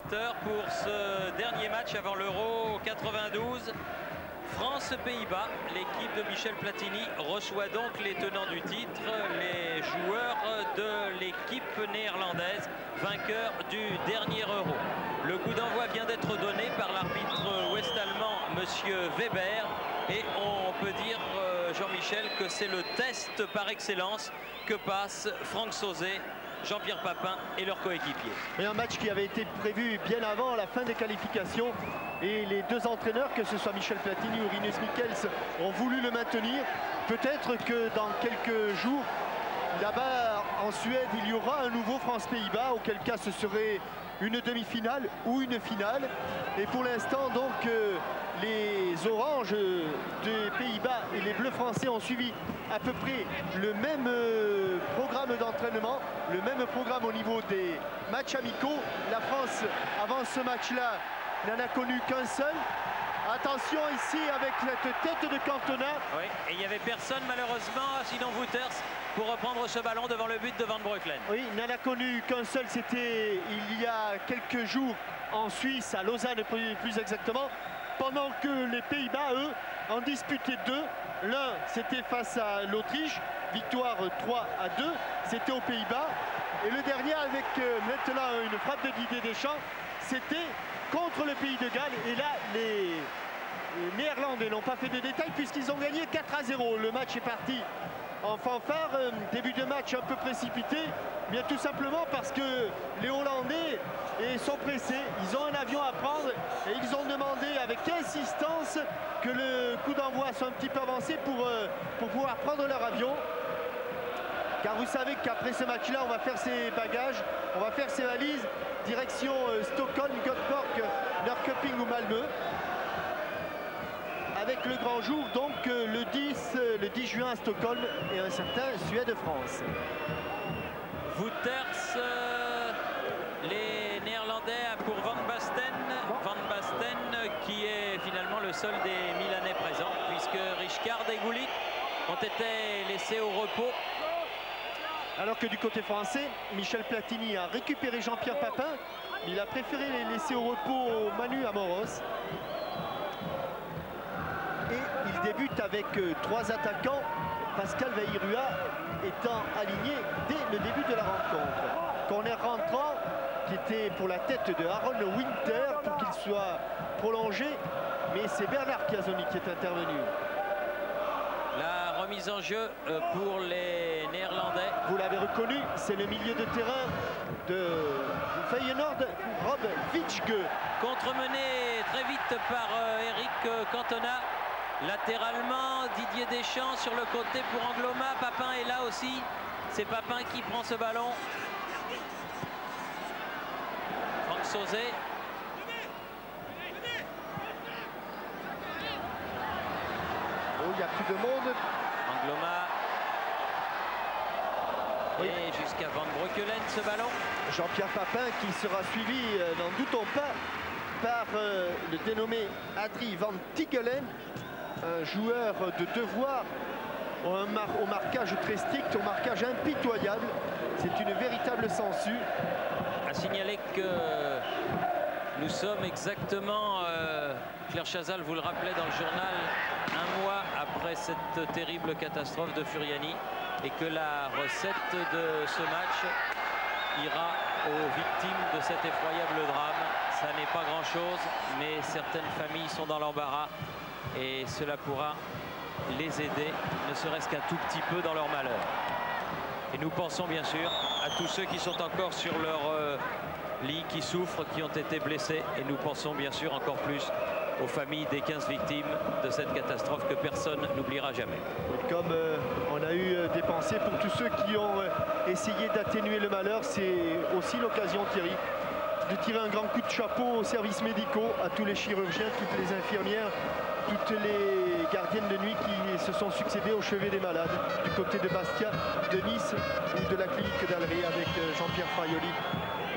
téléspectateurs pour ce dernier match avant l'Euro 92. France-Pays-Bas, l'équipe de Michel Platini reçoit donc les tenants du titre, les joueurs de l'équipe néerlandaise, vainqueur du dernier Euro. Le coup d'envoi vient d'être donné par l'arbitre ouest-allemand, monsieur Weber, et on peut dire, Jean-Michel, que c'est le test par excellence que passent Franck Sauzet, Jean-Pierre Papin et leurs coéquipiers. Et un match qui avait été prévu bien avant la fin des qualifications. Et les deux entraîneurs, que ce soit Michel Platini ou Rinus Michels, ont voulu le maintenir. Peut-être que dans quelques jours, là-bas en Suède, il y aura un nouveau France-Pays-Bas, auquel cas ce serait une demi-finale ou une finale. Et pour l'instant, donc, les oranges des Pays-Bas et les bleus français ont suivi à peu près le même programme d'entraînement, le même programme au niveau des matchs amicaux. La France, avant ce match-là, n'en a connu qu'un seul. Attention ici avec cette tête de Cantona. Oui, et il n'y avait personne malheureusement, sinon Wouters, pour reprendre ce ballon devant le but de Van Breukelen. Oui, il n'en a connu qu'un seul, c'était il y a quelques jours en Suisse, à Lausanne plus exactement, pendant que les Pays-Bas, eux, en disputaient deux. L'un, c'était face à l'Autriche, victoire 3-2, c'était aux Pays-Bas. Et le dernier, avec maintenant une frappe de Didier Deschamps, c'était contre le Pays de Galles. Et là, les Néerlandais n'ont pas fait de détails puisqu'ils ont gagné 4-0. Le match est parti en fanfare. Début de match un peu précipité, bien tout simplement parce que les Hollandais sont pressés. Ils ont un avion à prendre et ils ont demandé avec insistance que le coup d'envoi soit un petit peu avancé pour pouvoir prendre leur avion. Car vous savez qu'après ce match-là, on va faire ses bagages, on va faire ses valises, direction Stockholm, Göteborg, Norrköping ou Malmö. Avec le grand jour, donc le 10 juin à Stockholm et un certain Suède-France. Wouters, les Néerlandais pour Van Basten. Van Basten qui est finalement le seul des Milanais présents, puisque Richcard et Gullit ont été laissés au repos. Alors que du côté français, Michel Platini a récupéré Jean-Pierre Papin. Il a préféré les laisser au repos Manu Amoros. Et il débute avec trois attaquants, Pascal Vahirua étant aligné dès le début de la rencontre. Corner rentrant qui était pour la tête de Aaron Winter pour qu'il soit prolongé, mais c'est Bernard Chiasoni qui est intervenu. La remise en jeu pour les Néerlandais. Vous l'avez reconnu, c'est le milieu de terrain de Feyenoord, Rob Witschge. Contremené très vite par Eric Cantona. Latéralement, Didier Deschamps sur le côté pour Angloma. Papin est là aussi. C'est Papin qui prend ce ballon. Franck Sauzet. Oh, il n'y a plus de monde. Angloma. Oui. Et jusqu'à Van Breukelen ce ballon. Jean-Pierre Papin qui sera suivi, n'en doutons pas, par le dénommé Adrie Van Tigelen, un joueur de devoir au marquage très strict, au marquage impitoyable. C'est une véritable sangsue. À signaler que nous sommes exactement, Claire Chazal vous le rappelait dans le journal, un mois après cette terrible catastrophe de Furiani, et que la recette de ce match ira aux victimes de cet effroyable drame. Ça n'est pas grand-chose, mais certaines familles sont dans l'embarras et cela pourra les aider, ne serait-ce qu'un tout petit peu dans leur malheur. Et nous pensons bien sûr à tous ceux qui sont encore sur leur lit, qui souffrent, qui ont été blessés, et nous pensons bien sûr encore plus aux familles des 15 victimes de cette catastrophe que personne n'oubliera jamais. Comme on a eu des pensées pour tous ceux qui ont essayé d'atténuer le malheur, c'est aussi l'occasion, Thierry, de tirer un grand coup de chapeau aux services médicaux, à tous les chirurgiens, toutes les infirmières, toutes les gardiennes de nuit qui se sont succédées au chevet des malades, du côté de Bastia, de Nice ou de la clinique d'Allery avec Jean-Pierre Fraioli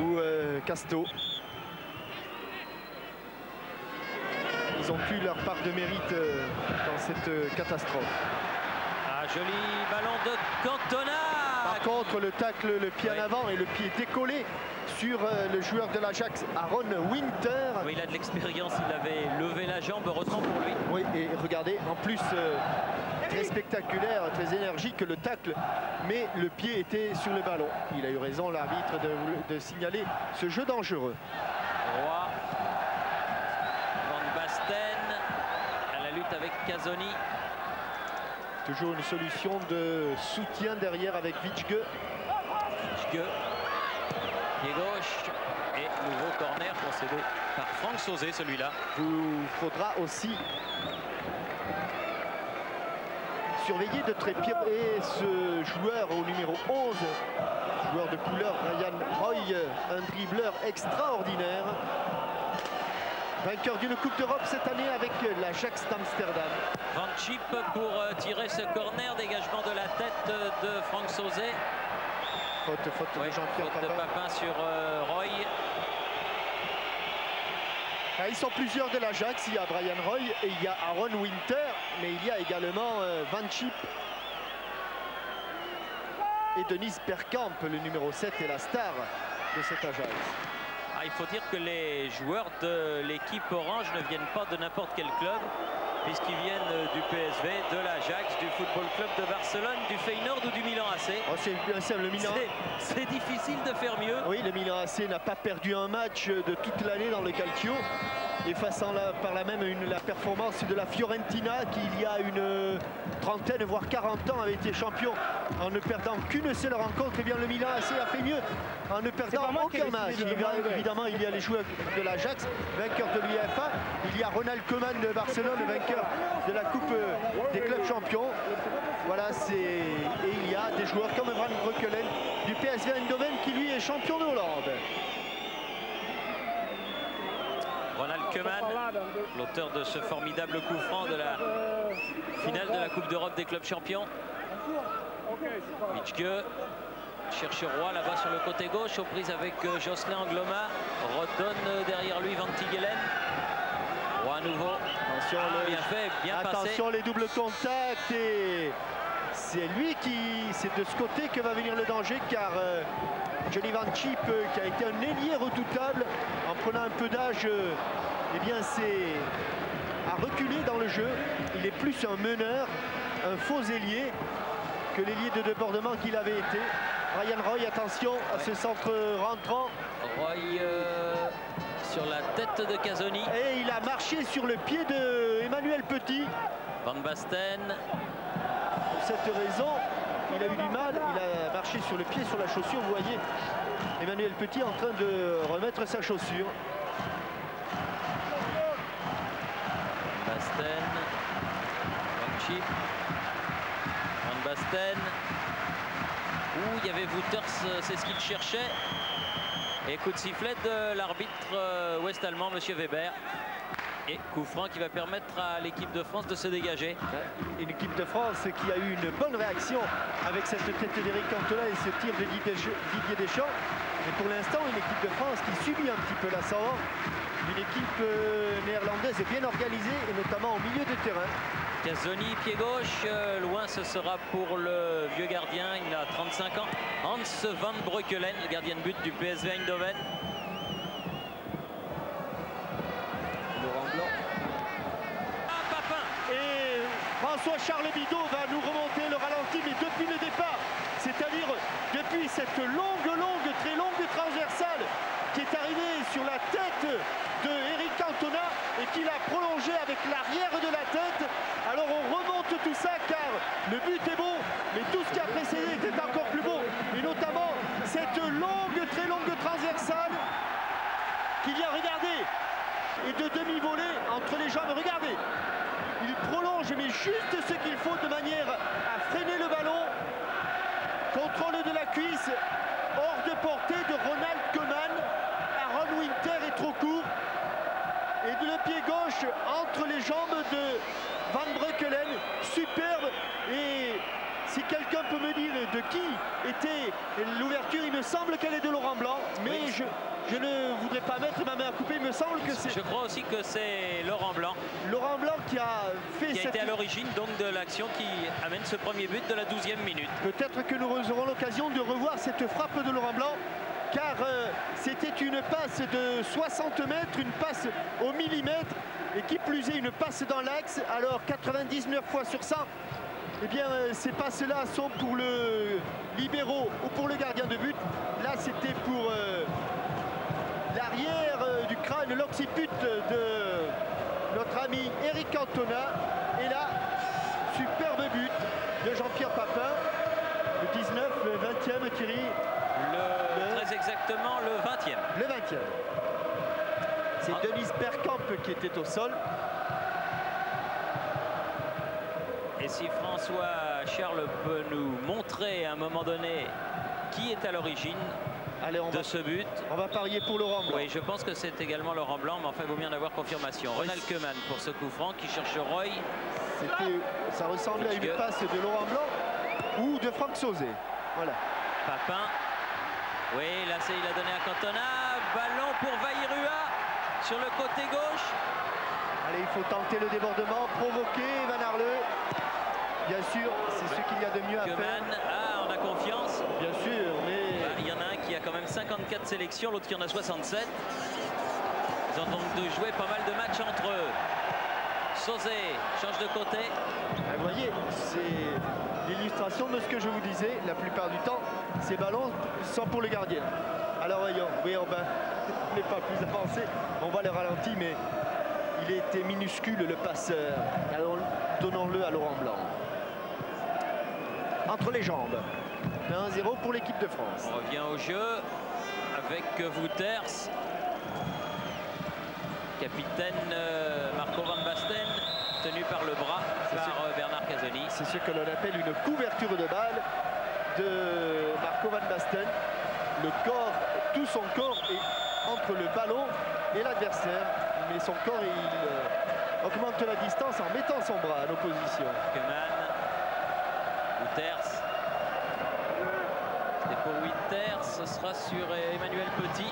ou Casto. Ils ont eu leur part de mérite dans cette catastrophe. Ah, joli ballon de Cantona. Par contre, le tacle, le pied en avant et le pied décollé sur le joueur de l'Ajax, Aaron Winter. Oui, il a de l'expérience, il avait levé la jambe, heureusement pour lui. Oui, et regardez, en plus, très spectaculaire, très énergique le tacle, mais le pied était sur le ballon. Il a eu raison, l'arbitre, de signaler ce jeu dangereux. Roy, Van Basten, à la lutte avec Casoni. Toujours une solution de soutien derrière avec Vitschke. Vitschke, pied gauche, et nouveau corner concédé par Franck Sauzet, celui-là. Vous faudra aussi surveiller de très près ce joueur au numéro 11, joueur de couleur, Ryan Roy, un dribbleur extraordinaire. Vainqueur d'une Coupe d'Europe cette année avec l'Ajax d'Amsterdam. Van Schip pour tirer ce corner, dégagement de la tête de Franck Sauzet. Faute de Jean-Pierre Papin. Papin sur Roy. Ah, ils sont plusieurs de l'Ajax, il y a Brian Roy et il y a Aaron Winter, mais il y a également Van Schip et Dennis Bergkamp, le numéro 7 et la star de cet Ajax. Ah, il faut dire que les joueurs de l'équipe orange ne viennent pas de n'importe quel club, puisqu'ils viennent du PSV, de l'Ajax, du Football Club de Barcelone, du Feyenoord ou du Milan AC. Oh, c'est difficile de faire mieux. Oui, le Milan AC n'a pas perdu un match de toute l'année dans le Calcio. Effaçant par là même la performance de la Fiorentina qui il y a une trentaine voire 40 ans avait été champion en ne perdant qu'une seule rencontre. Et bien le Milan AC a fait mieux en ne perdant aucun match. Évidemment il y a les joueurs de l'Ajax, vainqueur de l'UEFA, il y a Ronald Koeman de Barcelone, vainqueur de la Coupe des clubs champions. Voilà, et il y a des joueurs comme Van Breukelen du PSV Eindhoven qui lui est champion de Hollande. Ronald Koeman, l'auteur de ce formidable coup franc de la finale de la Coupe d'Europe des clubs champions. Vitschke cherche Roy là-bas sur le côté gauche, aux prises avec Jocelyn Angloma. Redonne derrière lui Van Tigelen. Roy à nouveau. Attention, bien fait, bien passé. Attention les doubles contacts et c'est lui c'est de ce côté que va venir le danger car Johnny Van Schip qui a été un ailier redoutable en prenant un peu d'âge, eh bien c'est à reculer dans le jeu. Il est plus un meneur, un faux ailier que l'ailier de débordement qu'il avait été. Ryan Roy, attention à ce centre rentrant. Roy sur la tête de Casoni. Et il a marché sur le pied de Emmanuel Petit. Van Basten. Pour cette raison, il a eu du mal, il a marché sur le pied, sur la chaussure. Vous voyez Emmanuel Petit en train de remettre sa chaussure. Basten, Van Schip, Van Basten. Il y avait Wouters, c'est ce qu'il cherchait. Et coup de sifflet de l'arbitre ouest-allemand, monsieur Weber. Et coup franc qui va permettre à l'équipe de France de se dégager. Une équipe de France qui a eu une bonne réaction avec cette tête d'Éric Cantona et ce tir de Didier Deschamps. Mais pour l'instant, une équipe de France qui subit un petit peu l'ascendant. Une équipe néerlandaise bien organisée et notamment au milieu de terrain. Casoni, pied gauche, loin ce sera pour le vieux gardien, il a 35 ans. Hans Van Breukelen, le gardien de but du PSV Eindhoven. François-Charles Bidault va nous remonter le ralenti, mais depuis le départ, c'est-à-dire depuis cette très longue transversale qui est arrivée sur la tête de Éric Cantona et qui l'a prolongé avec l'arrière de la tête. Alors on remonte tout ça car le but est bon, mais tout ce qui a précédé était encore plus beau. Et notamment cette très longue transversale qu'il y a, regardez, et de demi-volée entre les jambes, regardez. Il prolonge, mais juste ce qu'il faut de manière à freiner le ballon. Contrôle de la cuisse, hors de portée de Ronald Koeman. Aaron Winter est trop court. Et de le pied gauche entre les jambes de Van Breukelen. Superbe. Et si quelqu'un peut me dire de qui était l'ouverture, il me semble qu'elle est de Laurent Blanc. Mais Je ne voudrais pas mettre ma main à couper, il me semble que c'est... Je crois aussi que c'est Laurent Blanc. Laurent Blanc qui a fait qui a été à l'origine donc de l'action qui amène ce premier but de la 12e minute. Peut-être que nous aurons l'occasion de revoir cette frappe de Laurent Blanc, car c'était une passe de 60 mètres, une passe au millimètre, et qui plus est une passe dans l'axe. Alors 99 fois sur 100, eh bien ces passes-là sont pour le libéro ou pour le gardien de but. Là c'était pour l'arrière du crâne, l'occiput de notre ami Eric Cantona. Et là, superbe but de Jean-Pierre Papin, le 19, le 20e, Thierry. Très exactement le 20e. Le 20e. C'est Denis Bergkamp qui était au sol. Et si François Charles peut nous montrer à un moment donné qui est à l'origine de ce but. On va parier pour Laurent Blanc. Oui, je pense que c'est également Laurent Blanc, mais enfin il vaut bien en avoir confirmation. Oui. Ronald Koeman pour ce coup franc qui cherche Roy. Ça ressemblait à une passe de Laurent Blanc ou de Franck Sauzet. Voilà. Papin. Oui, là il a donné à Cantona. Ballon pour Vairua sur le côté gauche. Allez, il faut tenter le débordement, provoquer Van Arle. Bien sûr, c'est ce qu'il y a de mieux à faire. Ah, on a confiance. Bien sûr, mais... Il y en a un qui a quand même 54 sélections, l'autre qui en a 67. Ils ont donc joué pas mal de matchs entre eux. Sauzet change de côté. Vous voyez, c'est l'illustration de ce que je vous disais. La plupart du temps, ces ballons sont pour le gardien. Alors voyons, oui, on n'est pas plus avancé. On voit le ralenti, mais il était minuscule le passeur. Alors donnons-le à Laurent Blanc. Entre les jambes. 1-0 pour l'équipe de France. On revient au jeu avec Wouters. Capitaine Marco Van Basten, tenu par le bras par Bernard Casoni. C'est ce que l'on appelle une couverture de balle de Marco Van Basten. Le corps, tout son corps est entre le ballon et l'adversaire. Mais son corps, il augmente la distance en mettant son bras en opposition. Koeman, Wouters. Et pour Wouters, ce sera sur Emmanuel Petit.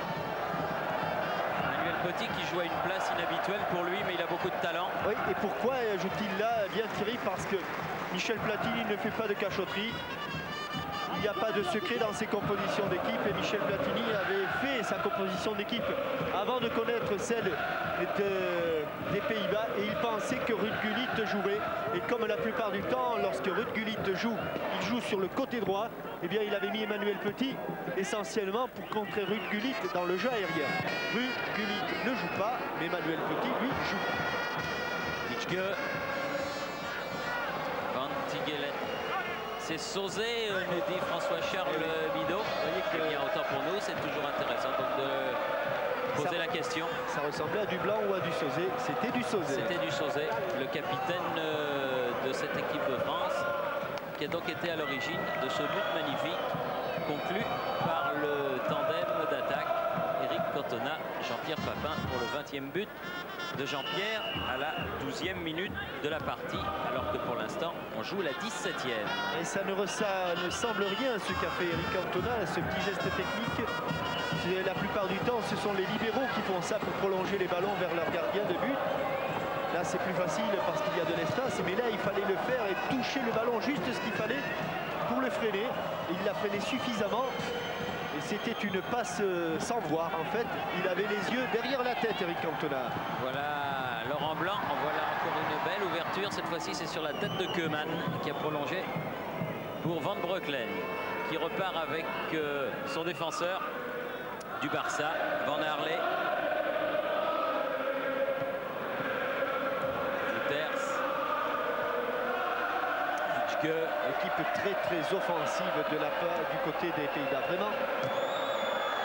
Emmanuel Petit qui joue à une place inhabituelle pour lui, mais il a beaucoup de talent. Oui, et pourquoi joue-t-il là? Bien Thierry, parce que Michel Platini ne fait pas de cachotterie. Il n'y a pas de secret dans ses compositions d'équipe, et Michel Platini avait fait sa composition d'équipe avant de connaître celle des Pays-Bas, et il pensait que Ruud Gullit jouerait. Et comme la plupart du temps, lorsque Ruud Gullit joue, il joue sur le côté droit, eh bien il avait mis Emmanuel Petit essentiellement pour contrer Ruud Gullit dans le jeu aérien. Ruud Gullit ne joue pas, mais Emmanuel Petit, lui, joue. Litschke. Van Tigelen. C'est Sauzet, nous dit François-Charles Bidot. Vous voyez qu'il y a autant pour nous, c'est toujours intéressant donc de poser la question. Ça ressemblait à du Blanc ou à du Sauzet? C'était du Sauzet. C'était du Sauzet, le capitaine de cette équipe de France, qui a donc été à l'origine de ce but magnifique, conclu par le tandem d'attaque Eric Cantona, Jean-Pierre Papin pour le 20e but de Jean-Pierre à la 12e minute de la partie, alors que pour l'instant on joue la 17e. Et ça ne semble rien ce qu'a fait Eric Cantona, ce petit geste technique. La plupart du temps ce sont les libéraux qui font ça pour prolonger les ballons vers leur gardien de but. Là c'est plus facile parce qu'il y a de l'espace, mais là il fallait le faire et toucher le ballon juste ce qu'il fallait pour le freiner. Et il l'a freiné suffisamment. Et c'était une passe sans voir en fait. Il avait les yeux derrière la tête, Eric Cantona. Voilà Laurent Blanc, voilà encore une belle ouverture. Cette fois-ci c'est sur la tête de Koeman qui a prolongé pour Van Breukelen, qui repart avec son défenseur du Barça, Van Arle. Wouters. Litschke. Équipe très offensive de la part du côté des Pays-Bas. Vraiment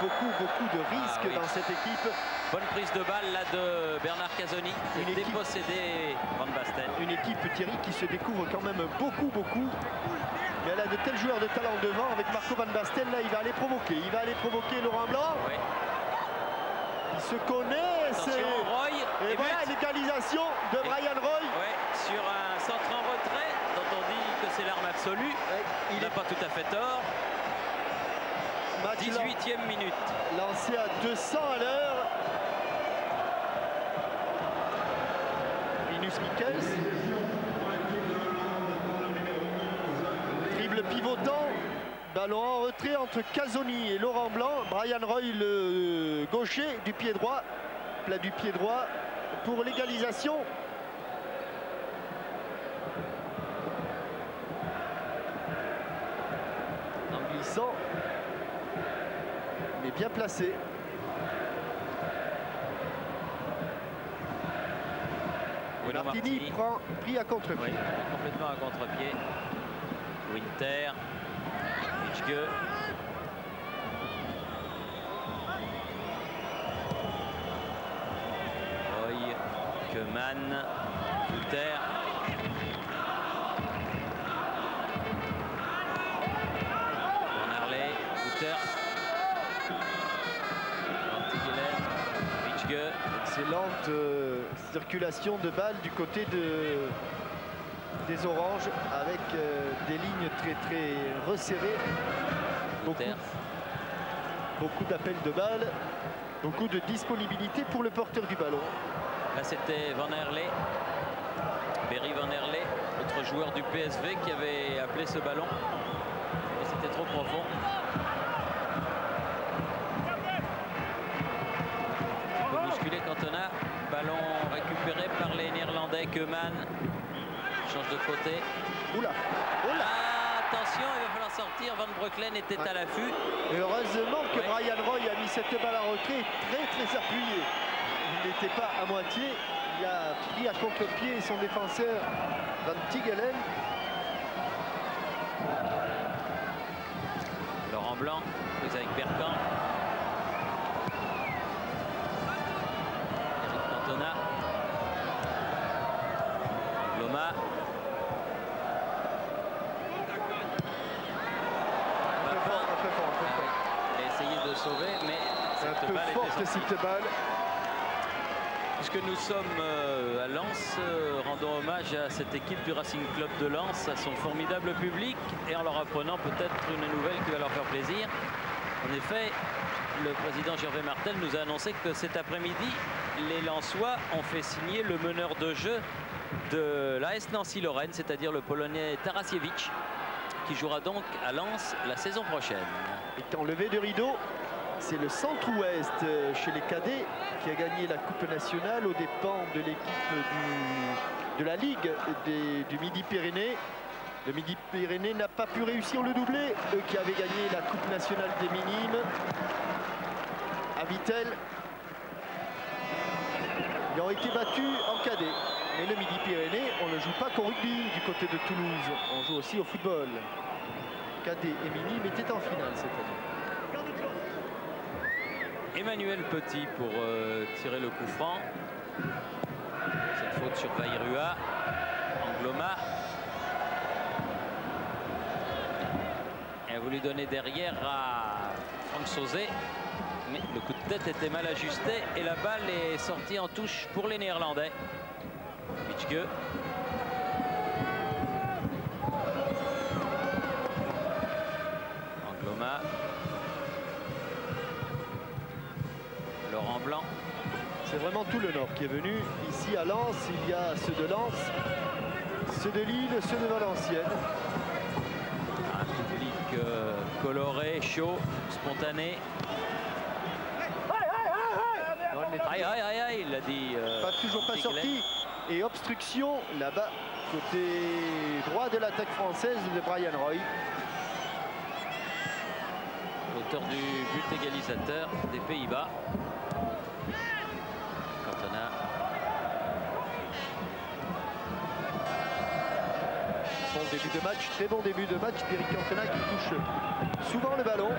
beaucoup de risques dans cette équipe. Bonne prise de balle là de Bernard Casoni. Il dépossédé Van Basten. Une équipe, Thierry, qui se découvre quand même beaucoup. Mais elle a de tels joueurs de talent devant avec Marco Van Basten. Là, il va aller provoquer Laurent Blanc. Oui. Ils se connaissent. Attention, Roy. Et voilà l'égalisation de Brian Roy. Ouais, sur un centre en retrait dont on dit que c'est l'arme absolue. Ouais, il n'a pas tout à fait tort. Match 18e minute. Lancé à 200 à l'heure. Linus Michels. Dribble pivotant. Ballon en retrait entre Casoni et Laurent Blanc. Brian Roy, le gaucher du pied droit. Plat du pied droit pour l'égalisation. En glissant, mais bien placé. Martini prend pris à contre-pied. Oui, complètement à contre-pied. Winter, Witschge. Roy, Keman, Winter. Van Arley, Winter. Witschge. Excellente circulation de balles du côté des Oranges avec des lignes très resserrées. Beaucoup d'appels de balles, beaucoup de disponibilité pour le porteur du ballon. Là c'était Van Herley, Berry Van Herley, autre joueur du PSV qui avait appelé ce ballon. Et c'était trop profond. Bousculé Cantona, ballon récupéré par les Néerlandais. Keman change de côté. Oula, oula. Attention, il va falloir sortir. Van Breukelen était à l'affût. Et heureusement que Brian Roy a mis cette balle en retrait très appuyée. Il n'était pas à moitié. Il a pris à contre-pied son défenseur Van Tigelen. Laurent Blanc, prise avec Bergkamp. Cantona, Loma, un peu fort. il a essayé de sauver, mais cette balle était sortie. Cette balle. Puisque nous sommes à Lens, rendons hommage à cette équipe du Racing Club de Lens, à son formidable public, et en leur apprenant peut-être une nouvelle qui va leur faire plaisir. En effet, le président Gervais Martel nous a annoncé que cet après-midi, les Lensois ont fait signer le meneur de jeu de l'AS Nancy-Lorraine, c'est-à-dire le Polonais Tarasiewicz, qui jouera donc à Lens la saison prochaine. Étant levé de rideau, c'est le centre-ouest chez les cadets qui a gagné la Coupe nationale aux dépens de l'équipe de la Ligue du Midi-Pyrénées. Le Midi-Pyrénées n'a pas pu réussir le doublé, eux qui avaient gagné la Coupe nationale des minimes à Vittel. Ils ont été battus en cadet. Mais le Midi-Pyrénées, on ne joue pas qu'au rugby du côté de Toulouse. On joue aussi au football. Cadet et minime étaient en finale cette année. Emmanuel Petit pour tirer le coup franc. Cette faute sur Vairua. Angloma. Il a voulu donner derrière à Franck Sauzet. Mais le coup de tête était mal ajusté et la balle est sortie en touche pour les Néerlandais. Witschge. Angloma. Laurent Blanc. C'est vraiment tout le Nord qui est venu. Ici à Lens, il y a ceux de Lens, ceux de Lille, ceux de Valenciennes. Un public coloré, chaud, spontané. Aïe, aïe, aïe, aïe, il a dit. Toujours pas sorti. Et obstruction là-bas, côté droit de l'attaque française de Brian Roy. Auteur du but égalisateur des Pays-Bas. Cantona. Bon début de match, très bon début de match d'Eric Cantona qui touche souvent le ballon.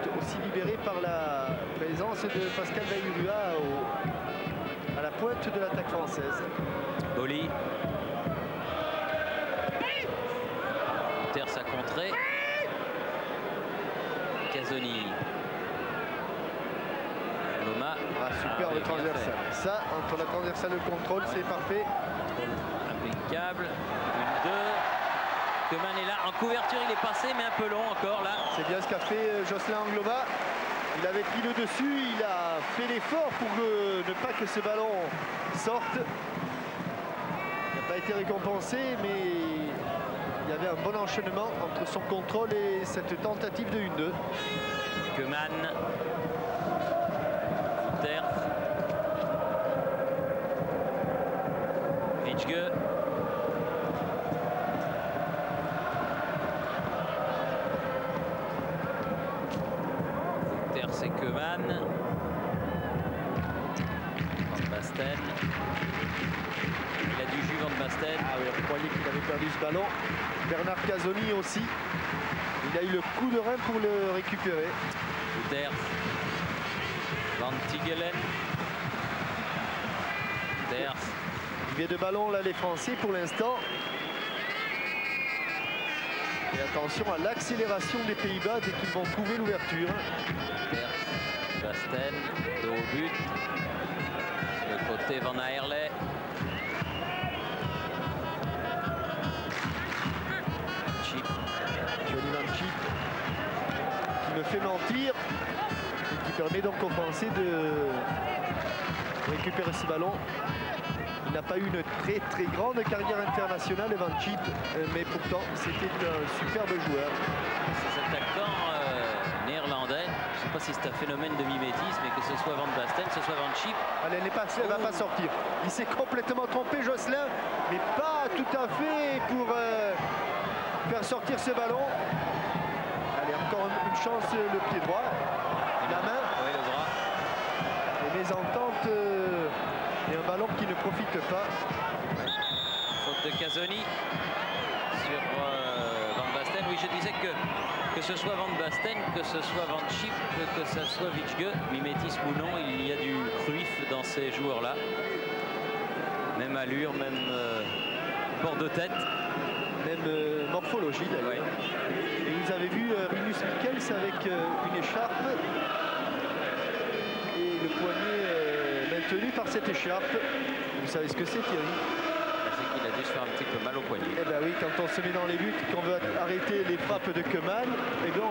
Qui est aussi libéré par la présence de Pascal Vairua à la pointe de l'attaque française. Boli. Terre sa contrée. Casoni. Loma. Superbe transversale. Ça, entre la transversale et le contrôle, c'est parfait. Impeccable. 1-2. Keman est là, en couverture il est passé, mais un peu long encore là. C'est bien ce qu'a fait Jocelyn Angloma. Il avait pris le dessus, il a fait l'effort pour ne pas que ce ballon sorte. Il n'a pas été récompensé, mais il y avait un bon enchaînement entre son contrôle et cette tentative de 1-2. Keman. Terf. Vichge. C'est Keman. Van Basten. Il a du jus Van Basten. Ah oui, on croyait qu'il avait perdu ce ballon. Bernard Casoni aussi. Il a eu le coup de rein pour le récupérer. Terf. Van Tigelen. Terf. Il y a de ballons là les Français pour l'instant. Et attention à l'accélération des Pays-Bas dès qu'ils vont trouver l'ouverture. Basten, dos au but. Le côté Van Aerle. Chip. Johnny Van Chip qui me fait mentir et qui permet donc aux Français de récupérer ce ballon. Il n'a pas eu une très grande carrière internationale, Van Chip, mais pourtant c'était un superbe joueur. C'est cet attaquant néerlandais. Je ne sais pas si c'est un phénomène de mimétisme, mais que ce soit Van Basten, que ce soit Van Chip. Allez, elle ne va pas sortir. Il s'est complètement trompé, Jocelyn, mais pas tout à fait pour faire sortir ce ballon. Allez, encore une chance, le pied droit, la main. Oui, le bras. Les mésententes et un ballon qui ne profite pas. Faute de Casoni sur Van Basten. Oui, je disais que ce soit Van Basten, que ce soit Van Chip, que ce soit Vichge, mimétisme ou non, il y a du Cruyff dans ces joueurs-là. Même allure, même bord de tête. Même morphologie d'ailleurs. Ouais. Et vous avez vu Rinus Michels avec une écharpe et le poignet maintenu par cette écharpe. Vous savez ce que c'est, Thierry? C'est qu'il a dû se faire un petit peu mal au poignet. Eh bien oui, quand on se met dans les buts, qu'on veut arrêter les frappes de Keman, et bien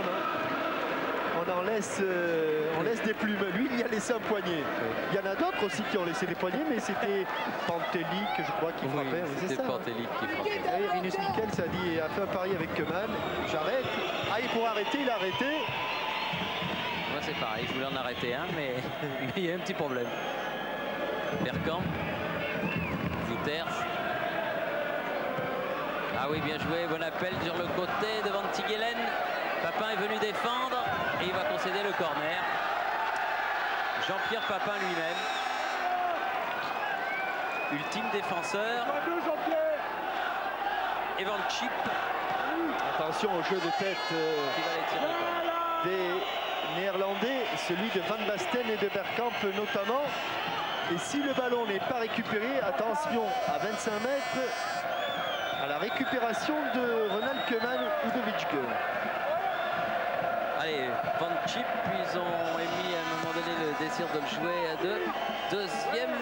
on laisse des plumes. Lui, il y a laissé un poignet. Il y en a d'autres aussi qui ont laissé des poignets, mais c'était Pantelic, je crois, qui frappait. Oui, c'est ça. Pantelic qui frappait. Et Rinus Michels a fait un pari avec Keman. J'arrête. Ah, il pourrait arrêter, il a arrêté. Moi, c'est pareil. Je voulais en arrêter un, mais il y a un petit problème. Bergkamp. Wouters. Ah oui, bien joué. Bon appel sur le côté de Van Tigelen. Papin est venu défendre et il va concéder le corner. Jean-Pierre Papin lui-même. Ultime défenseur. Et Van Chip. Attention au jeu de tête qui va les tirer. Des Néerlandais, celui de Van Basten et de Bergkamp notamment. Et si le ballon n'est pas récupéré, attention à 25 mètres à la récupération de Ronald Keman ou de Vichge. Allez, Van Chip, ils ont émis à un moment donné le désir de le jouer à deux. Deuxième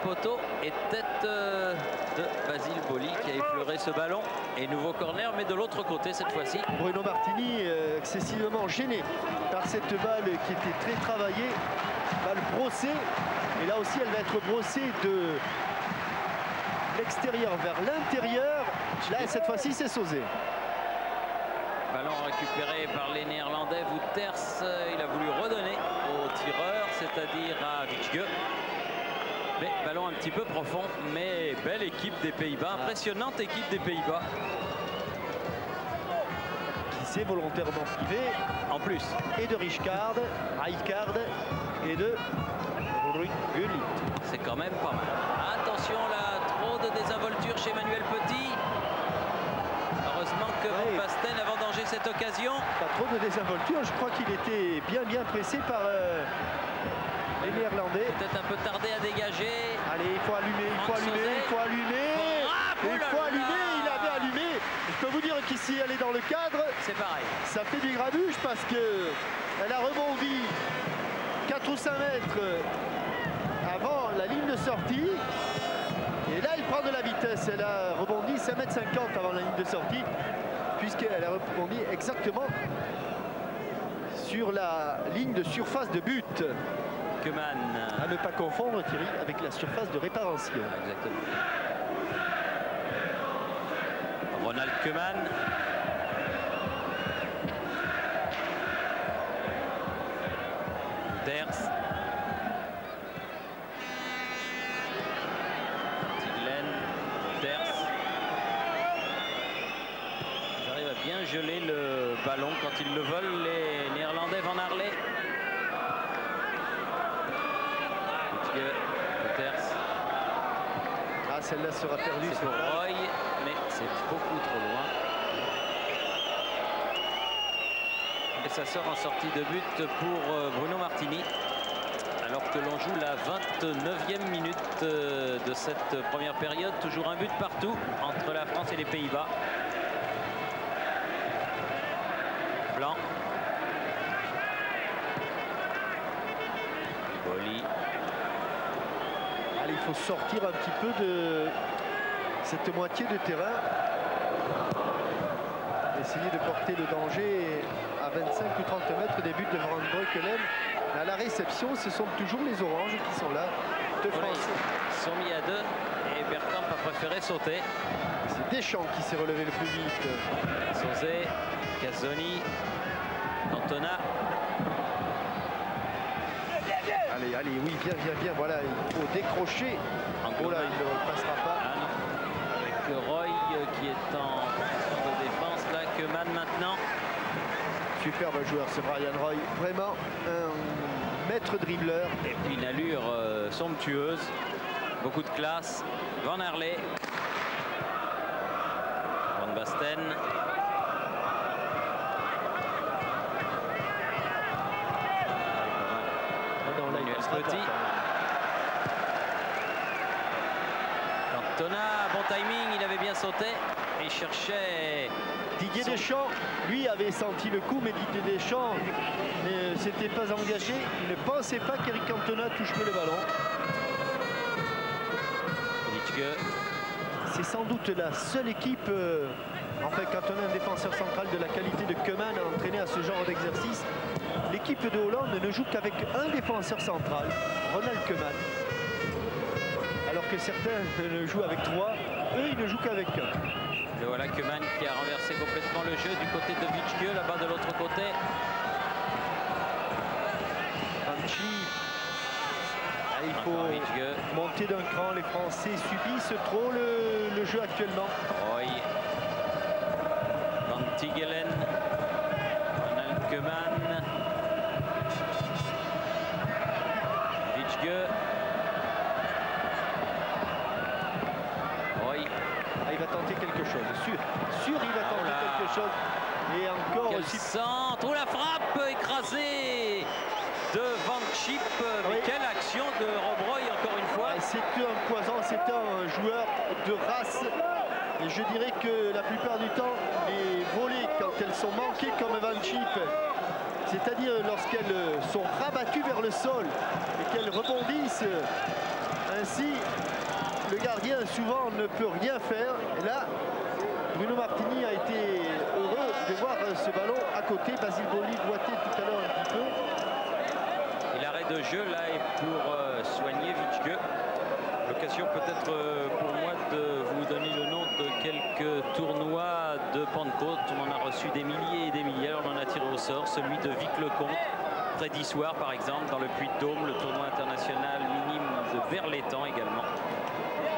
poteau et tête de Basile Boli qui a effleuré ce ballon. Et nouveau corner, mais de l'autre côté cette fois-ci. Bruno Martini excessivement gêné par cette balle qui était très travaillée. Balle brossée. Et là aussi, elle va être brossée de l'extérieur vers l'intérieur. Là, cette fois-ci, c'est Sauzé. Ballon récupéré par les Néerlandais. Wouters, il a voulu redonner au tireur, c'est-à-dire à Vichge. Mais ballon un petit peu profond, mais belle équipe des Pays-Bas, impressionnante équipe des Pays-Bas. Qui s'est volontairement privé, en plus. Et de Rijkaard et de Gullit. C'est quand même pas mal. Attention là, trop de désinvolture chez Manuel Petit. Heureusement que Van Basten a vendangé cette occasion. Pas trop de désinvolture, je crois qu'il était bien pressé par les Néerlandais. Peut-être un peu tardé à dégager. Allez, il faut allumer, il faut allumer. Il avait allumé. Je peux vous dire qu'ici, elle est dans le cadre. C'est pareil. Ça fait du grabuge parce que elle a rebondi 4 ou 5 mètres avant la ligne de sortie. Et là, elle prend de la vitesse. Elle a rebondi 5,50 m avant la ligne de sortie, puisqu'elle a rebondi exactement sur la ligne de surface de but. Koeman. À ne pas confondre, Thierry, avec la surface de réparation. Exactement. Ronald Koeman. Ders. Tiglen. Ders. Ils arrivent à bien geler le ballon quand ils le volent, les Néerlandais. Van Aerle. Ders. Ah, celle-là sera perdue. C'est pour Roy, mais c'est beaucoup trop loin. Et ça sort en sortie de but pour Bruno Martini, alors que l'on joue la 29e minute de cette première période. Toujours un but partout entre la France et les Pays-Bas. Blanc. Boli. Allez, il faut sortir un petit peu de cette moitié de terrain. Essayer de porter le danger à 25 ou 30 mètres des buts de Van Breukelen. À la réception, ce sont toujours les oranges qui sont là. De France. Ils sont mis à 2 et Bergkamp a préféré sauter. C'est Deschamps qui s'est relevé le plus vite. Sauzet, Casoni, Cantona. Allez, allez, oui, viens, voilà, il faut décrocher. Oh là, il ne passera pas. Ah non. Avec Roy qui est en position de défense, là, Koeman maintenant. Superbe joueur, ce Brian Roy. Vraiment un maître dribbleur. Et puis une allure somptueuse. Beaucoup de classe. Van Aerle. Van Basten. Petit. Cantona, bon timing, il avait bien sauté. Et il cherchait. Didier Deschamps, lui, avait senti le coup, mais Didier Deschamps ne s'était pas engagé. Il ne pensait pas qu'Eric Cantona toucherait le ballon. C'est sans doute la seule équipe, en fait, quand on a un défenseur central de la qualité de Koeman à entraîner à ce genre d'exercice. L'équipe de Hollande ne joue qu'avec un défenseur central, Ronald Koeman. Alors que certains ne jouent avec 3, eux ils ne jouent qu'avec 1. Et voilà Koeman qui a renversé complètement le jeu du côté de Witschke, là-bas de l'autre côté. Il faut monter d'un cran, les Français subissent trop le jeu actuellement. Roy, Van Tigelen, Ronald Koeman, Witschke, Roy. Ah, il va tenter quelque chose, sûr il va tenter quelque chose. Et encore quel aussi. Centre, la frappe écrasée de Van Schip, mais quelle action de Rob Roy encore une fois. C'est un poison, c'est un joueur de race. Et je dirais que la plupart du temps, les volées, quand elles sont manquées comme Van Schip, c'est-à-dire lorsqu'elles sont rabattues vers le sol et qu'elles rebondissent, ainsi le gardien souvent ne peut rien faire. Et là, Bruno Martini a été heureux de voir ce ballon à côté. Basile Boli boitait tout à l'heure un petit peu. De jeu là est pour soigner Witschke. L'occasion peut-être pour moi de vous donner le nom de quelques tournois de Pentecôte. On en a reçu des milliers et des milliers. On en a tiré au sort celui de Vic-le-Comte près d'Issoire par exemple, dans le Puy-de-Dôme, le tournoi international minime de Berlétan également,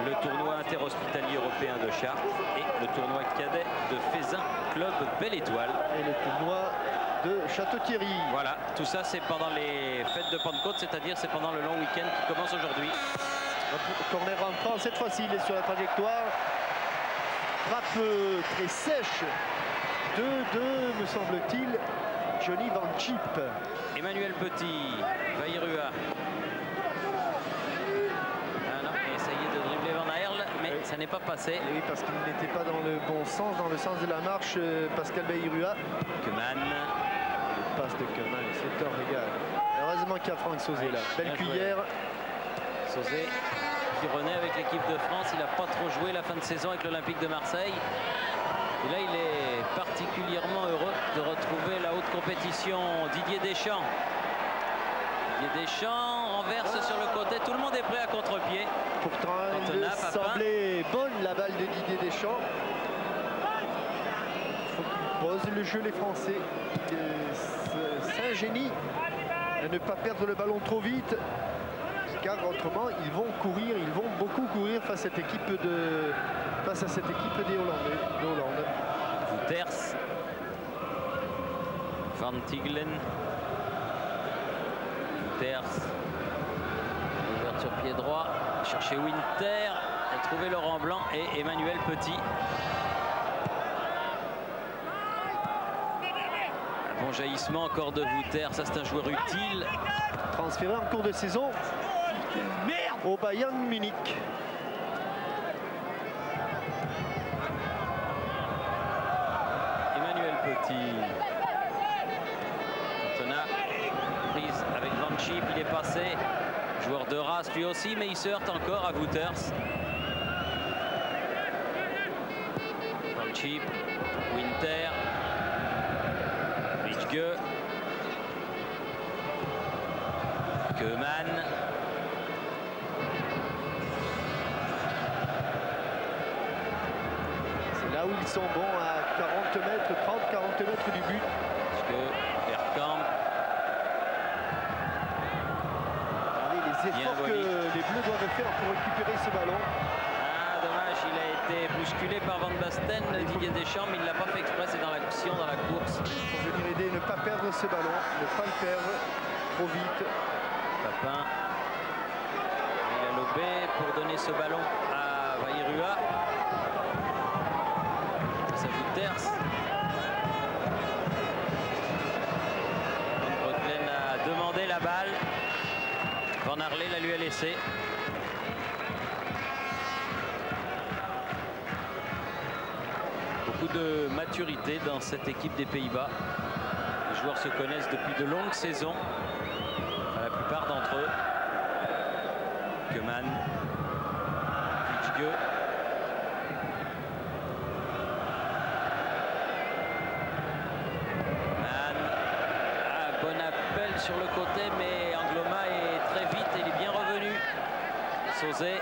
le tournoi interhospitalier européen de Chartres et le tournoi cadet de Fézin Club Belle Étoile. Et le tournoi de Château-Thierry. Voilà, tout ça c'est pendant les fêtes de Pentecôte, c'est-à-dire c'est pendant le long week-end qui commence aujourd'hui. Corner rentrant, cette fois-ci il est sur la trajectoire. Frappe très sèche. 2-2 me semble-t-il. Johnny Van Schip. Emmanuel Petit, Vairua. Ah non, il essayait de dribbler Van Aerle, mais ça n'est pas passé. Et oui, parce qu'il n'était pas dans le bon sens, dans le sens de la marche, Pascal Vairua. Koeman. Passe de Koeman, c'est un régal. Heureusement qu'il y a Franck Sauzet là. Belle cuillère. Sauzet. qui renaît avec l'équipe de France. Il n'a pas trop joué la fin de saison avec l'Olympique de Marseille. Et là, il est particulièrement heureux de retrouver la haute compétition. Didier Deschamps. Didier Deschamps renverse sur le côté. Tout le monde est prêt à contre-pied. Pourtant, il semblait bonne la balle de Didier Deschamps. Il faut qu'ils posent le jeu, les Français. S'ingénient à ne pas perdre le ballon trop vite. Car autrement, ils vont courir, ils vont beaucoup courir face à cette équipe des Hollandais. Wouters. Van Tiglen. Wouters. Ouverture pied droit. Chercher Winter. Et trouver Laurent Blanc et Emmanuel Petit. Un bon jaillissement encore de Wouters. Ça, c'est un joueur utile. Transféré en cours de saison au Bayern Munich. Emmanuel Petit. Cantona, prise avec Van Schip, il est passé. Joueur de race lui aussi, mais il se heurte encore à Wouters. Van Schip, Winter, Wittge, Koeman. Là où ils sont bons à 40 mètres, 30-40 mètres du but. Bergkamp. Allez, les efforts que les Bleus doivent faire pour récupérer ce ballon. Ah, dommage, il a été bousculé par Van Basten, Didier Deschamps, mais il ne l'a pas fait exprès, c'est dans l'action, dans la course. Il faut venir aider, ne pas perdre ce ballon, ne pas le perdre trop vite. Papin. Il a lobé pour donner ce ballon à Vairua. Van Breukelen a demandé la balle. Van Arle la lui a laissé. Beaucoup de maturité dans cette équipe des Pays-Bas. Les joueurs se connaissent depuis de longues saisons. Enfin, la plupart d'entre eux. Koeman, Wittge. Sur le côté, mais Angloma est très vite et il est bien revenu. Sauzet,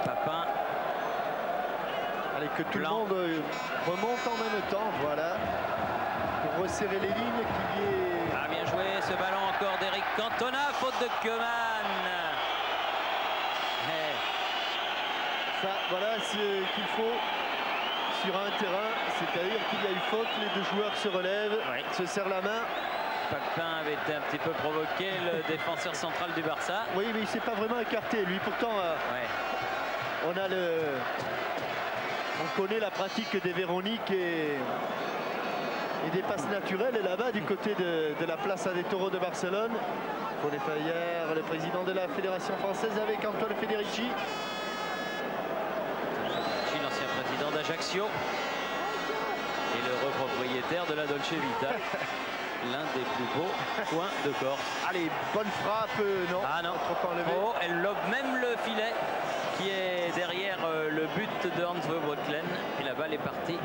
Papin. Allez, que tout le monde remonte en même temps, voilà, pour resserrer les lignes. Ah, bien joué, ce ballon encore d'Eric Cantona, faute de Koeman. Ça, voilà ce qu'il faut sur un terrain, c'est-à-dire qu'il y a eu faute, les deux joueurs se relèvent, se serrent la main. Papin avait été un petit peu provoqué, le défenseur central du Barça. Oui, mais il ne s'est pas vraiment écarté, lui. Pourtant, on connaît la pratique des Véroniques et des passes naturelles. Et là-bas, du côté de la Plaza des Toros de Barcelone, Paul Fayère, le président de la Fédération française, avec Antoine Federici. L'ancien président d'Ajaccio et l'heureux propriétaire de la Dolce Vita. L'un des plus beaux coins de Corse. Allez, bonne frappe, non. Ah non. Trop enlevé. Oh, elle lobe même le filet qui est derrière le but de Hans Breukelen. Et la balle est partie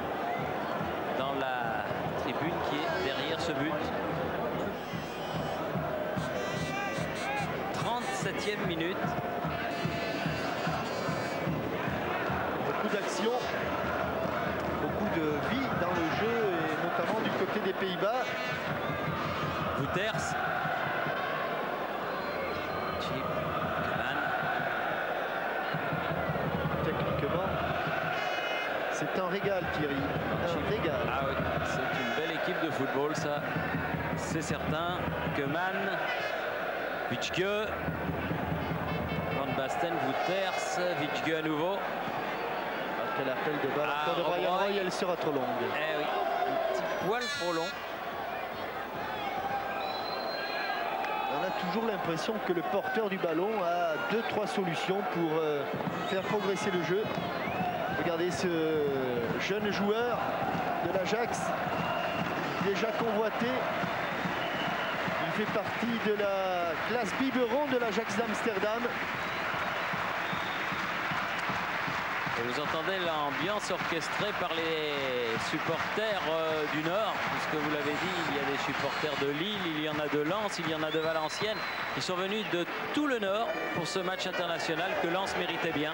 dans la tribune qui est derrière ce but. 37e minute. Beaucoup d'action, beaucoup de vie dans le jeu, et notamment du côté des Pays-Bas. Wouters. Chip. Koeman. Techniquement, c'est un régal, Thierry. Un régal. Ah oui, c'est une belle équipe de football, ça, c'est certain. Koeman. Wittge. Van Basten, Wouters. Wittge à nouveau. Quel appel de balle encore de Brian Roy, elle sera trop longue. Eh oui, un petit poil trop long. On a toujours l'impression que le porteur du ballon a 2-3 solutions pour faire progresser le jeu. Regardez ce jeune joueur de l'Ajax, déjà convoité. Il fait partie de la classe biberon de l'Ajax d'Amsterdam. Et vous entendez l'ambiance orchestrée par les supporters du Nord, puisque vous l'avez dit, il y a des supporters de Lille, il y en a de Lens, il y en a de Valenciennes. Ils sont venus de tout le Nord pour ce match international que Lens méritait bien.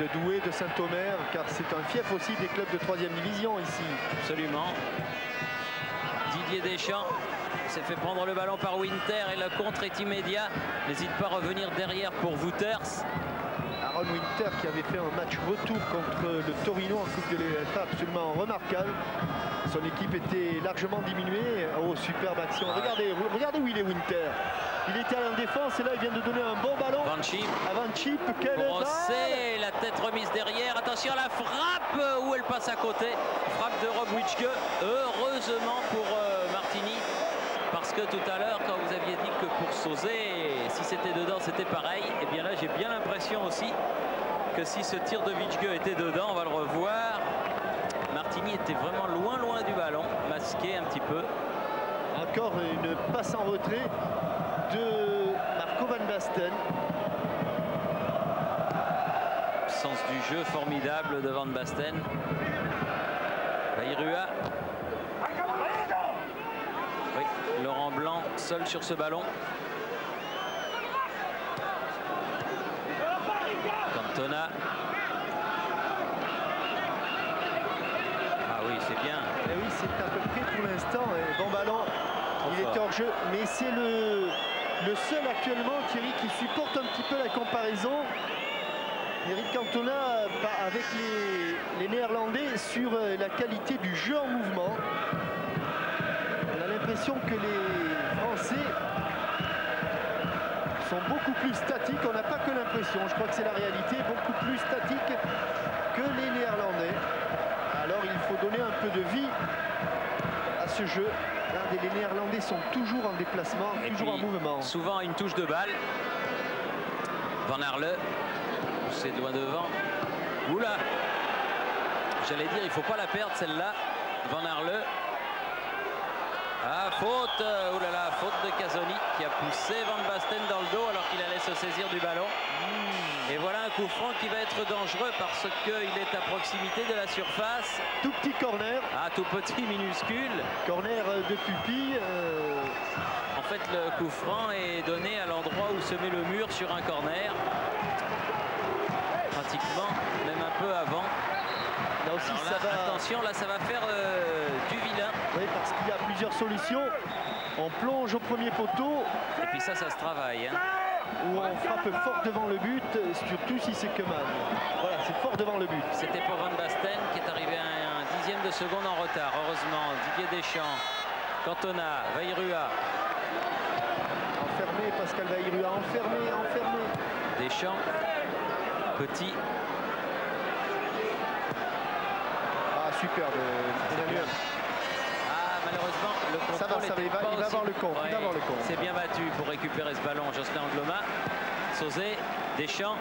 De Douai, de Saint-Omer, car c'est un fief aussi des clubs de 3e division ici. Absolument. Didier Deschamps s'est fait prendre le ballon par Winter et le contre est immédiat. N'hésite pas à revenir derrière pour Wouters. Aaron Winter qui avait fait un match retour contre le Torino en Coupe de l'UEFA absolument remarquable. Son équipe était largement diminuée. Oh, superbe action. Regardez où il est, Winter. Il était en défense et là il vient de donner un bon ballon Van Schip. à Van Schip. Quelle Brossé, la tête remise derrière. Attention à la frappe où elle passe à côté. Frappe de Rob Witschke. Heureusement pour Martini. Parce que tout à l'heure, quand vous aviez dit que pour Sauzet, si c'était dedans, c'était pareil. Et bien là, j'ai bien l'impression aussi que si ce tir de Witschke était dedans, on va le revoir. Martini était vraiment loin du ballon, masqué un petit peu. Encore une passe en retrait de Marco Van Basten. Sens du jeu formidable de Van Basten. Bayrua. Oui, Laurent Blanc seul sur ce ballon. Cantona. Ah oui, c'est bien. Et oui, c'est à peu près pour l'instant. Bon ballon, il était hors jeu. Mais c'est le seul actuellement, Thierry, qui supporte un petit peu la comparaison. Eric Cantona avec les Néerlandais sur la qualité du jeu en mouvement. On a l'impression que les Français sont beaucoup plus statiques. On n'a pas que l'impression, je crois que c'est la réalité, beaucoup plus statiques que les Néerlandais. Alors il faut donner un peu de vie à ce jeu. Regardez, les Néerlandais sont toujours en déplacement, toujours en mouvement. Souvent une touche de balle. Van Arle. C'est loin devant. Oula. J'allais dire, il ne faut pas la perdre celle-là. Van Arle. Ah, faute. Oulala, faute de Casoni qui a poussé Van Basten dans le dos alors qu'il allait se saisir du ballon. Et voilà un coup franc qui va être dangereux parce qu'il est à proximité de la surface. Tout petit corner. Ah, tout petit, minuscule. Corner de pupille. En fait, le coup franc est donné à l'endroit où se met le mur sur un corner. Pratiquement, même un peu avant. Là aussi, là, ça va... Attention, là, ça va faire du vilain. Oui, parce qu'il y a plusieurs solutions. On plonge au premier poteau. Et puis ça se travaille. Hein. Ou on frappe fort devant le but, surtout si c'est Keman. Voilà, c'est fort devant le but. C'était pour Van Basten qui est arrivé à un dixième de seconde en retard. Heureusement, Didier Deschamps, Cantona, Bayrua. Enfermé, Pascal Bayrua, enfermé. Deschamps, Petit. Ah, superbe. Ah, malheureusement, le contrôle il va avoir le compte. Ouais, c'est bien battu pour récupérer ce ballon. Jocelyn Angloma, Sauzet, Deschamps.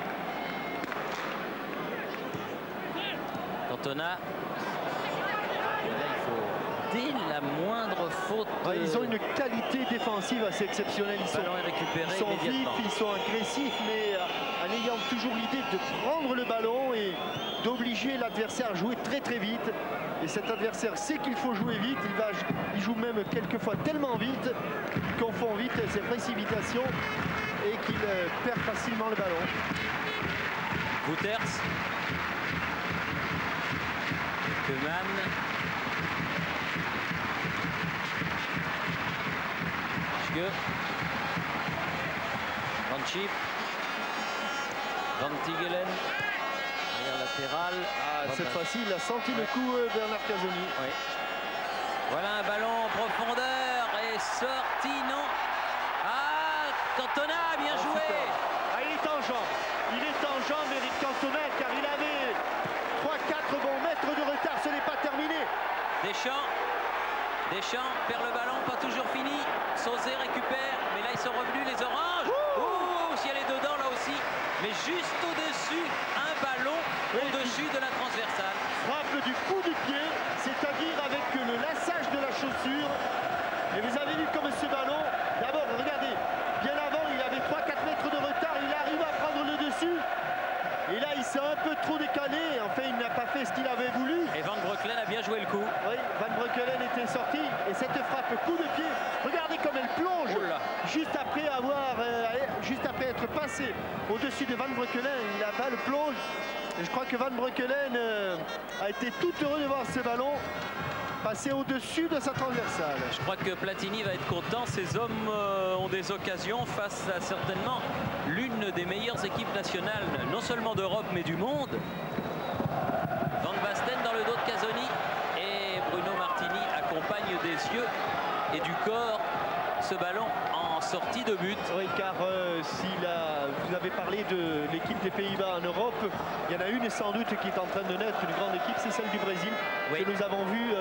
Cantona. Et là, il faut, dès la moindre faute... Ils ont une qualité défensive assez exceptionnelle. Ils sont vifs, ils sont agressifs, mais en ayant toujours l'idée de prendre le ballon et d'obliger l'adversaire à jouer très vite. Et cet adversaire sait qu'il faut jouer vite. Il joue même quelquefois tellement vite qu'il confond vite ses précipitations et qu'il perd facilement le ballon. Wouters. Keman. Van Schip. Van Tigelen. Arrière latéral. Cette fois-ci, il a senti le coup Bernard Casoni. Oui. Voilà un ballon en profondeur et sorti, non. Ah, Cantona, bien joué. Il est en jambe, Eric Cantona, car il avait 3-4 bons mètres de retard, ce n'est pas terminé. Deschamps perd le ballon, pas toujours fini. Sauzet récupère, mais là ils sont revenus les oranges. Ouh, si elle est dedans là aussi, mais juste au-dessus, un ballon au-dessus de la transversale. Frappe du coup du pied, c'est-à-dire avec le lassage de la chaussure. Et vous avez vu comme ce ballon, d'abord regardez, bien avant il avait 3-4 mètres de retard, il arrive à prendre le dessus. Et là il s'est un peu trop décalé coup de pied. Regardez comme elle plonge juste après être passé au-dessus de Van Breukelen. La balle plonge. Et je crois que Van Breukelen a été tout heureux de voir ce ballon passer au-dessus de sa transversale. Je crois que Platini va être content. Ces hommes ont des occasions face à certainement l'une des meilleures équipes nationales, non seulement d'Europe mais du monde. Van Basten dans le dos de Casoni et Bruno Martini accompagne des yeux et du corps ce ballon en sortie de but. Oui, car vous avez parlé de l'équipe des Pays-Bas en Europe, il y en a une sans doute qui est en train de naître, une grande équipe, c'est celle du Brésil, que nous avons vu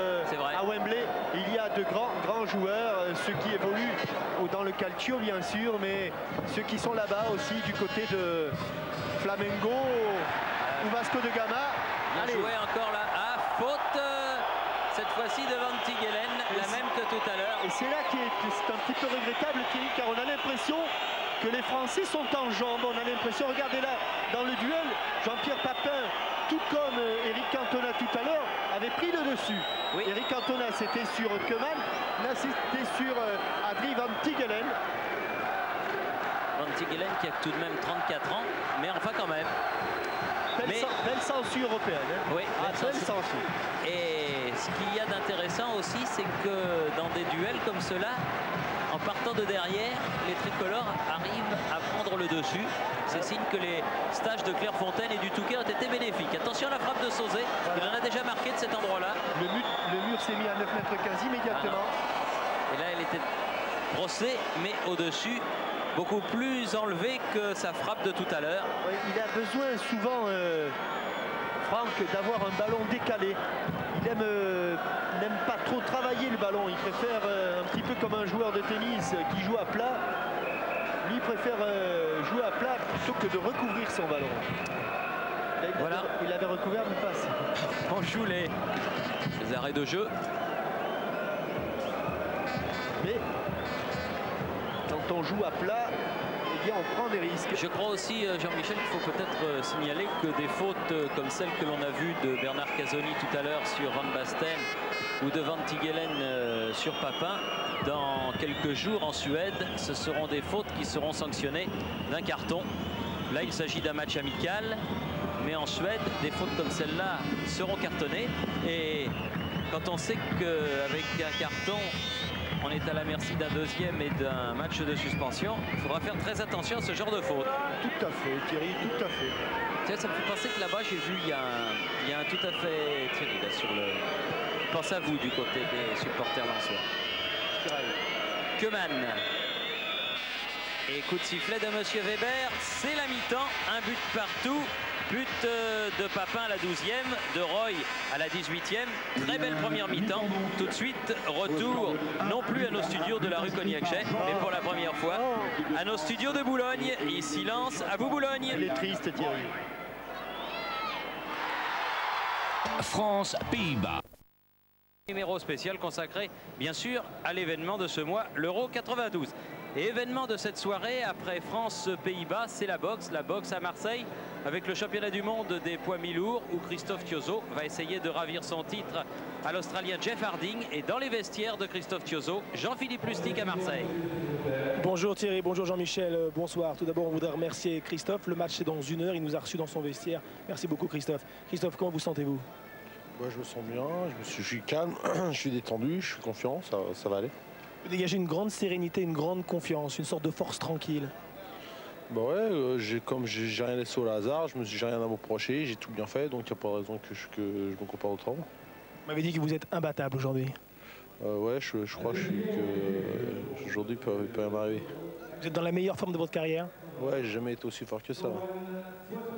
à Wembley. Il y a de grands joueurs, ceux qui évoluent dans le Calcio bien sûr, mais ceux qui sont là-bas aussi du côté de Flamengo ou Vasco de Gama. Bien joué encore là. Ah, faute cette fois-ci de Van Tigelen, la même que tout à l'heure. Et c'est là qui c'est un petit peu regrettable, Thierry, car on a l'impression que les Français sont en jambes. On a l'impression, regardez là, dans le duel, Jean-Pierre Papin, tout comme Eric Cantona tout à l'heure, avait pris le dessus. Oui. Eric Cantona, c'était sur Koeman, là c'était sur Adrie Van Tigelen. Van Tigelen qui a tout de même 34 ans, mais enfin quand même. Belle censure européenne. Hein. Oui, belle censure. Et ce qu'il y a d'intéressant aussi, c'est que dans des duels comme cela, en partant de derrière, les tricolores arrivent à prendre le dessus. C'est signe que les stages de Clairefontaine et du Touquet ont été bénéfiques. Attention à la frappe de Sauzet, il en a déjà marqué de cet endroit-là. Le mur s'est mis à 9 mètres 15 immédiatement. Et là, elle était brossée, mais au-dessus. Beaucoup plus enlevé que sa frappe de tout à l'heure. Oui, il a besoin souvent, Franck, d'avoir un ballon décalé. Il n'aime pas trop travailler le ballon. Il préfère un petit peu comme un joueur de tennis qui joue à plat. Lui, il préfère jouer à plat plutôt que de recouvrir son ballon. Là, il avait recouvert, mais pas assez. On joue les arrêts de jeu. Mais quand on joue à plat, eh bien on prend des risques. Je crois aussi, Jean-Michel, qu'il faut peut-être signaler que des fautes comme celle que l'on a vue de Bernard Casoni tout à l'heure sur Van Basten ou de Van Tigelen sur Papin, dans quelques jours en Suède, ce seront des fautes qui seront sanctionnées d'un carton. Là, il s'agit d'un match amical, mais en Suède, des fautes comme celle-là seront cartonnées. Et quand on sait qu'avec un carton, on est à la merci d'un deuxième et d'un match de suspension, il faudra faire très attention à ce genre de faute. Tout à fait, Thierry, tout à fait. Tiens, ça me fait penser que là-bas, j'ai vu, il y a un tout à fait Thierry là sur le... Je pense à vous du côté des supporters lensois. Koeman. Et coup de sifflet de Monsieur Weber, c'est la mi-temps, un but partout. But de Papin à la 12e, de Roy à la 18e. Très belle première mi-temps. Tout de suite, retour non plus à nos studios de la rue Cognac-Jay, mais pour la première fois à nos studios de Boulogne. Et silence, à vous Boulogne. Il est triste, Thierry. France, Pays-Bas. Numéro spécial consacré, bien sûr, à l'événement de ce mois, l'Euro 92. Et événement de cette soirée, après France-Pays-Bas, c'est la boxe à Marseille, avec le championnat du monde des poids mi-lourds, où Christophe Thiozo va essayer de ravir son titre à l'Australien Jeff Harding. Et dans les vestiaires de Christophe Thiozo, Jean-Philippe Lustig à Marseille. Bonjour Thierry, bonjour Jean-Michel, bonsoir. Tout d'abord, on voudrait remercier Christophe. Le match, c'est dans 1 heure, il nous a reçus dans son vestiaire. Merci beaucoup Christophe. Christophe, comment vous sentez-vous? Moi, je me sens bien, je suis calme, je suis détendu, je suis confiant, ça va aller. Vous dégagez une grande sérénité, une grande confiance, une sorte de force tranquille. Bah ouais, comme j'ai rien laissé au hasard, j'ai rien à me reprocher, j'ai tout bien fait, donc il n'y a pas de raison que je me compare autrement. Vous m'avez dit que vous êtes imbattable aujourd'hui. Ouais, je crois qu'aujourd'hui il peut rien m'arriver. Vous êtes dans la meilleure forme de votre carrière? Ouais, j'ai jamais été aussi fort que ça.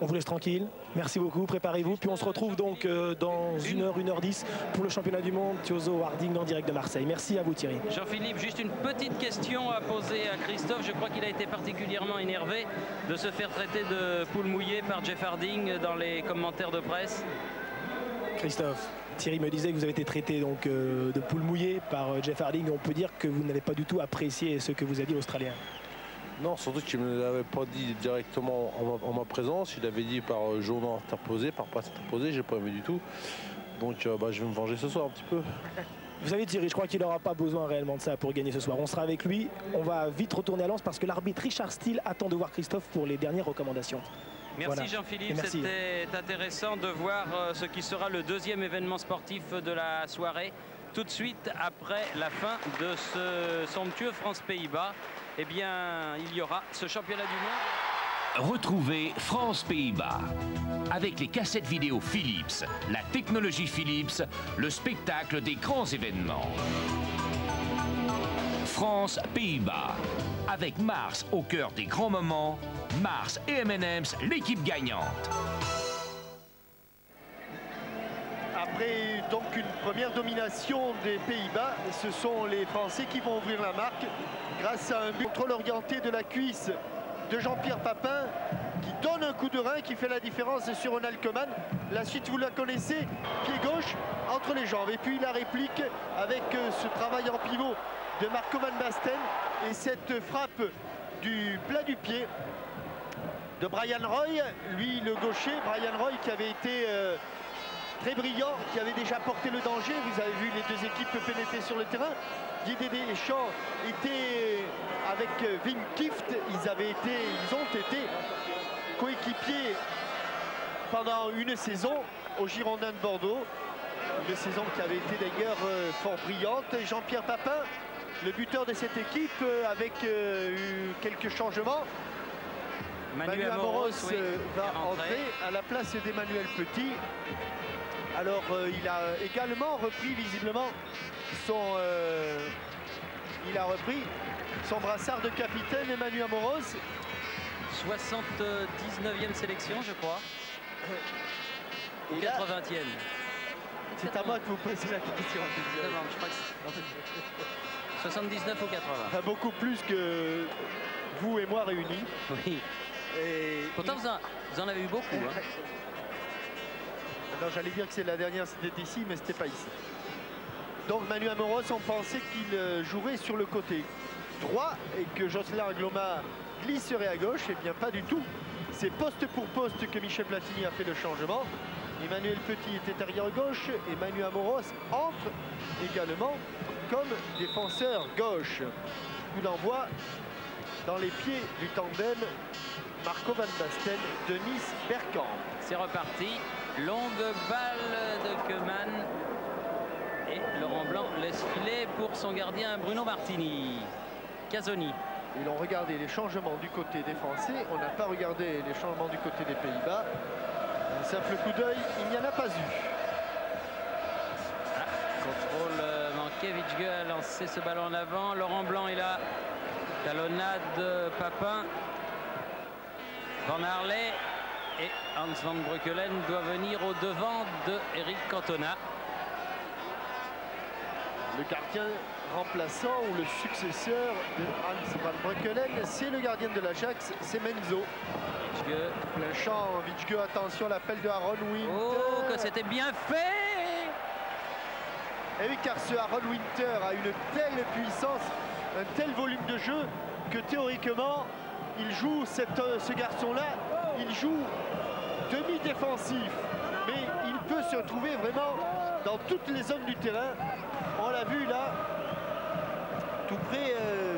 On vous laisse tranquille. Merci beaucoup, préparez-vous. Puis on se retrouve donc dans 1 heure, 1h10 pour le championnat du monde. Thiozo Harding en direct de Marseille. Merci à vous Thierry. Jean-Philippe, juste une petite question à poser à Christophe. Je crois qu'il a été particulièrement énervé de se faire traiter de poule mouillée par Jeff Harding dans les commentaires de presse. Christophe, Thierry me disait que vous avez été traité donc, de poule mouillée par Jeff Harding. On peut dire que vous n'avez pas du tout apprécié ce que vous a dit l'Australien. Non, surtout qu'il ne me l'avait pas dit directement en ma présence. Il avait dit par journal interposé, par presse interposée, j'ai pas aimé du tout. Donc je vais me venger ce soir un petit peu. Vous savez Thierry, je crois qu'il n'aura pas besoin réellement de ça pour gagner ce soir. On sera avec lui, on va vite retourner à Lens parce que l'arbitre Richard Steele attend de voir Christophe pour les dernières recommandations. Merci Voilà. Jean-Philippe, Merci. c'était intéressant de voir ce qui sera le deuxième événement sportif de la soirée. Tout de suite après la fin de ce somptueux France-Pays-Bas, eh bien il y aura ce championnat du monde. Retrouvez France-Pays-Bas. Avec les cassettes vidéo Philips, la technologie Philips, le spectacle des grands événements. France-Pays-Bas. Avec Mars au cœur des grands moments, Mars et M&M's, l'équipe gagnante. Après donc une première domination des Pays-Bas, ce sont les Français qui vont ouvrir la marque grâce à un but contrôle orienté de la cuisse de Jean-Pierre Papin qui donne un coup de rein qui fait la différence sur Ronald Koeman. La suite vous la connaissez, pied gauche entre les jambes et puis la réplique avec ce travail en pivot de Marco Van Basten et cette frappe du plat du pied de Brian Roy, lui le gaucher, Brian Roy qui avait été très brillant, qui avait déjà porté le danger. Vous avez vu les deux équipes pénétrer sur le terrain. Didier Deschamps était avec Wim Kieft, ils ont été coéquipiers pendant une saison au Girondins de Bordeaux. Une saison qui avait été d'ailleurs fort brillante. Jean-Pierre Papin, le buteur de cette équipe, avec eu quelques changements. Manu Amoros oui, va entrer à la place d'Emmanuel Petit. Alors il a également repris visiblement son brassard de capitaine, Emmanuel Amoros. 79e sélection je crois. Ou 80e. C'est à moi que vous posez la question. Non, je crois que 79 ou 80. Enfin, beaucoup plus que vous et moi réunis. Oui. Et pourtant vous en avez eu beaucoup. Hein. Non, j'allais dire que c'est la dernière, c'était ici, mais c'était pas ici. Donc Manu Amoros, on pensait qu'il jouerait sur le côté droit et que Jocelyn Angloma glisserait à gauche. Et bien pas du tout. C'est poste pour poste que Michel Platini a fait le changement. Emmanuel Petit était arrière gauche et Manu Amoros entre également comme défenseur gauche. Coup d'envoi dans les pieds du tandem Marco Van Basten, Denis Bergkamp. C'est reparti. Longue balle de Koeman. Et Laurent Blanc laisse filer pour son gardien Bruno Martini. Casoni. Ils ont regardé les changements du côté des Français. On n'a pas regardé les changements du côté des Pays-Bas. Un simple coup d'œil, il n'y en a pas eu. Ah, contrôle manqué. Vichgue a lancé ce ballon en avant. Laurent Blanc est là. Talonnade Papin. Van Harley. Et Hans van Breukelen doit venir au devant de Eric Cantona. Le gardien remplaçant ou le successeur de Hans van Breukelen, c'est le gardien de l'Ajax, c'est Menzo. Vichgue. Plein champ, Vichgue, attention, l'appel de Aaron Winter. Oh, que c'était bien fait! Et oui, car ce Aaron Winter a une telle puissance, un tel volume de jeu, que théoriquement, il joue, ce garçon-là, il joue demi-défensif. Mais il peut se retrouver vraiment dans toutes les zones du terrain. On l'a vu là, tout près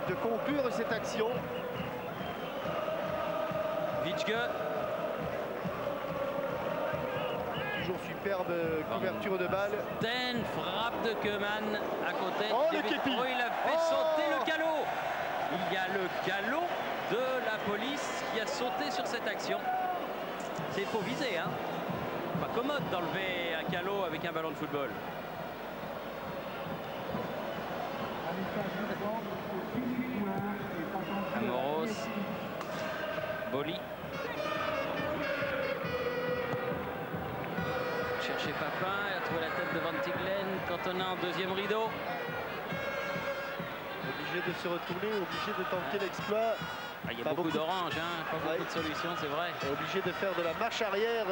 de conclure cette action. Vichgue. Toujours superbe couverture de balle. Frappe de Koeman à côté. Oh, le képi. Oh, il a fait sauter le galop. Il y a le galop de la police qui a sauté sur cette action. C'est faut viser, hein. Pas commode d'enlever un galop avec un ballon de football. Amoros. Boli. Chercher Papin, il a trouvé la tête de Van Tiglen. Cantona en deuxième rideau. Obligé de se retourner, obligé de tenter l'exploit. Ah, il y a beaucoup d'orange, hein, pas beaucoup de solutions, c'est vrai. Obligé de faire de la marche arrière,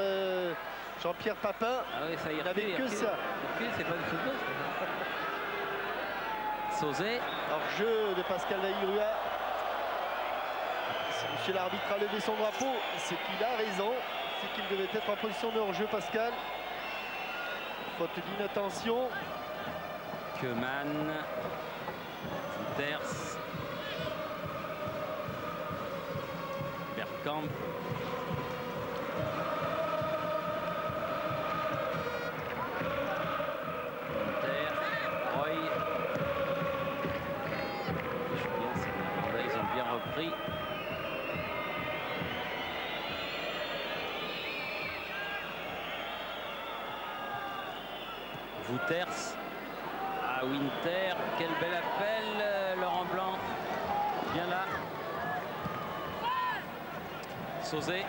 Jean-Pierre Papin. Ah oui, ça y il n'avait que ça. C'est pas du football. Sauzé. Hors jeu de Pascal Laïrua. Si monsieur l'arbitre a levé son drapeau, c'est qu'il a raison. C'est qu'il devait être en position de hors-jeu, Pascal. Faute d'inattention. Keman. Wouters. Bergkamp. Roy. Ils ont bien repris. Wouters. À Winter. Quel bel appel. Laurent Blanc. Bien là. Sauzé.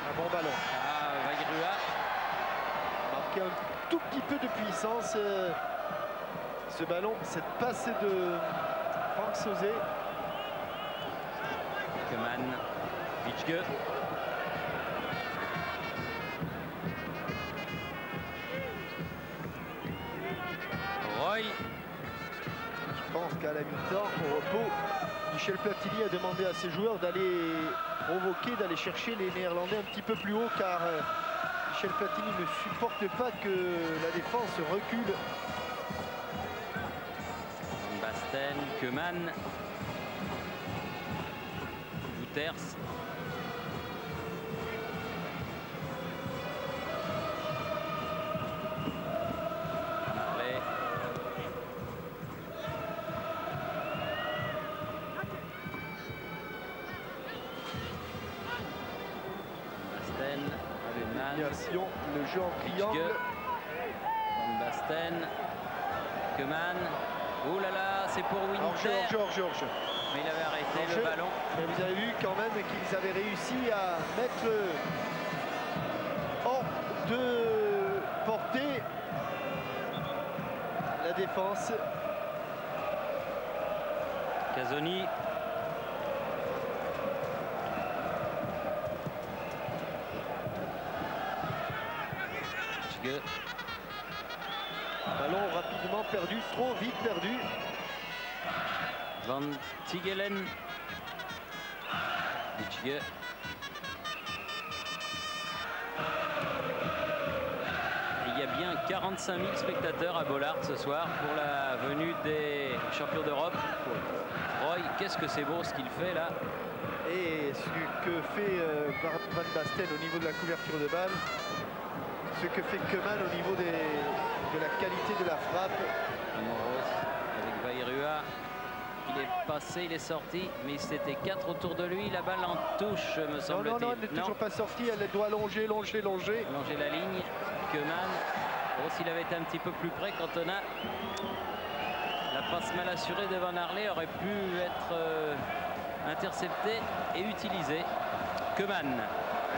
Un bon ballon. Ah, Vagrua. Marqué un tout petit peu de puissance. Ce ballon, cette passe de Franck Sauzé. Keman. Vitschke. Roy. Je pense qu'à la mi-temps, au repos, Michel Platini a demandé à ses joueurs d'aller provoquer, d'aller chercher les Néerlandais un petit peu plus haut, car Michel Platini ne supporte pas que la défense recule. Basten, Keman. Wouters. Marley. Basten, Keman. Le jeu en triangle. Van Basten. Keman. Oh là là, c'est pour Winter. Georges. Mais il avait arrêté le ballon. Mais vous avez vu quand même qu'ils avaient réussi à mettre hors de portée la défense. Casoni. Vitschke. Ballon rapidement perdu, trop vite perdu. Van Tigelen. Vitschke. Il y a bien 45 000 spectateurs à Bollaard ce soir pour la venue des champions d'Europe. Roy, qu'est-ce que c'est beau ce qu'il fait là. Et ce que fait Van Basten au niveau de la couverture de balle, ce que fait Keman au niveau de la qualité de la frappe. Amoros avec Vairua. Il est passé, il est sorti, mais c'était 4 autour de lui. La balle en touche, me semble-t-il. Non, elle n'est toujours pas sortie. Elle doit longer. Longer la ligne. Keman. Bon, s'il avait été un petit peu plus près, Cantona. La passe mal assurée de Van Arle aurait pu être interceptée et utilisée. Keman.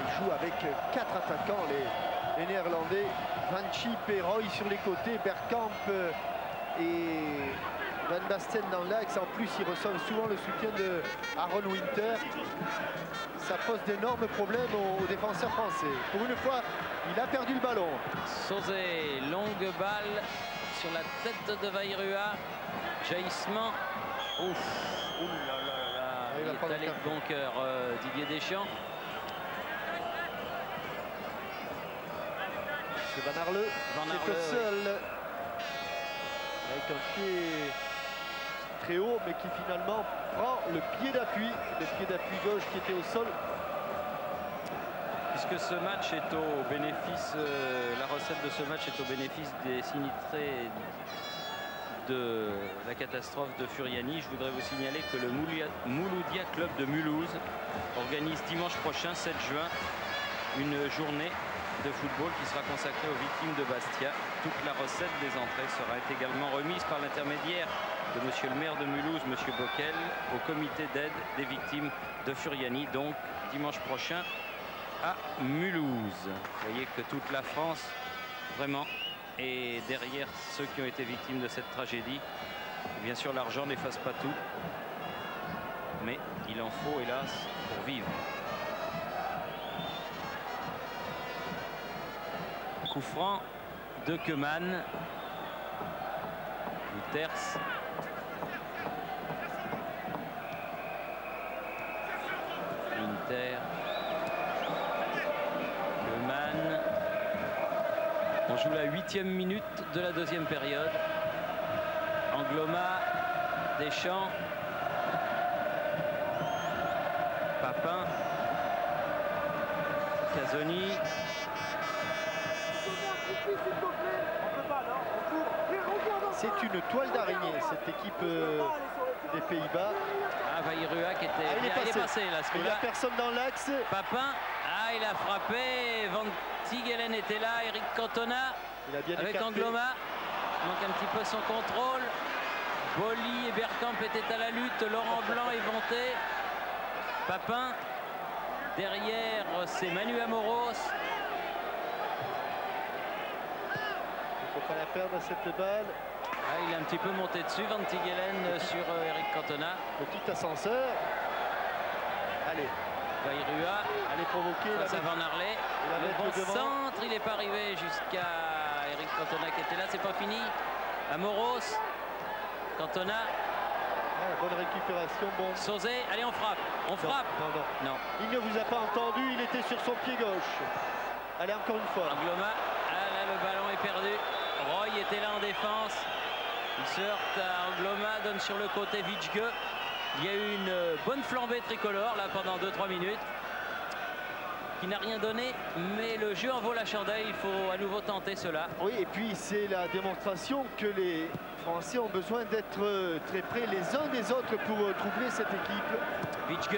Il joue avec 4 attaquants, les Néerlandais. Van Schip et Roy sur les côtés. Bergkamp et Van Basten dans l'axe. En plus, il reçoit souvent le soutien de Aaron Winter. Ça pose d'énormes problèmes aux défenseurs français. Pour une fois, il a perdu le ballon. Sauzé, longue balle sur la tête de Vairua. Jaillissement. Ouf. Ouh là là là. Il est allé de bon cœur, Didier Deschamps. C'est Van Arle. C'est le seul. Avec un pied très haut, mais qui finalement prend le pied d'appui gauche qui était au sol. Puisque ce match est au bénéfice, la recette de ce match est au bénéfice des sinistrés de la catastrophe de Furiani, je voudrais vous signaler que le Mouloudia Club de Mulhouse organise dimanche prochain, 7 juin, une journée de football qui sera consacrée aux victimes de Bastia. Toute la recette des entrées sera également remise par l'intermédiaire de monsieur le maire de Mulhouse, monsieur Bockel, au comité d'aide des victimes de Furiani, donc dimanche prochain à Mulhouse. Vous voyez que toute la France, vraiment, est derrière ceux qui ont été victimes de cette tragédie. Bien sûr, l'argent n'efface pas tout, mais il en faut, hélas, pour vivre. Coup franc de Keman. Wouters. Inter. Keman. On joue la 8e minute de la deuxième période. Angloma, Deschamps, Papin, Casoni. C'est une toile d'araignée, cette équipe des Pays-Bas. Ah, Vairua qui était il est passé là. Il n'y a personne dans l'axe. Papin, il a frappé. Van Tigelen était là. Eric Cantona Il a bien avec écarté. Angloma. Il manque un petit peu son contrôle. Boli et Bergkamp étaient à la lutte. Laurent Blanc est vanté. Papin. Derrière, c'est Manu Amoros. Il ne faut pas la perdre cette balle. Il est un petit peu monté dessus, Van Tigelen sur Eric Cantona. Petit ascenseur. Allez. Vairua. Allez provoquer. Face à Van Arley. Le bon centre, il n'est pas arrivé jusqu'à Eric Cantona qui était là. C'est pas fini. Amoros. Cantona. Bonne récupération. Bon. Sauzet. Allez, on frappe. On frappe. Non. Il ne vous a pas entendu. Il était sur son pied gauche. Allez, encore une fois. Angloma. Là, le ballon est perdu. Roy était là en défense. Il se heurte à Angloma, donne sur le côté Vitschke. Il y a eu une bonne flambée tricolore là pendant 2-3 minutes qui n'a rien donné, mais le jeu en vaut la chandelle. Il faut à nouveau tenter cela. Oui, et puis c'est la démonstration que les Français ont besoin d'être très près les uns des autres pour troubler cette équipe. Vitschke,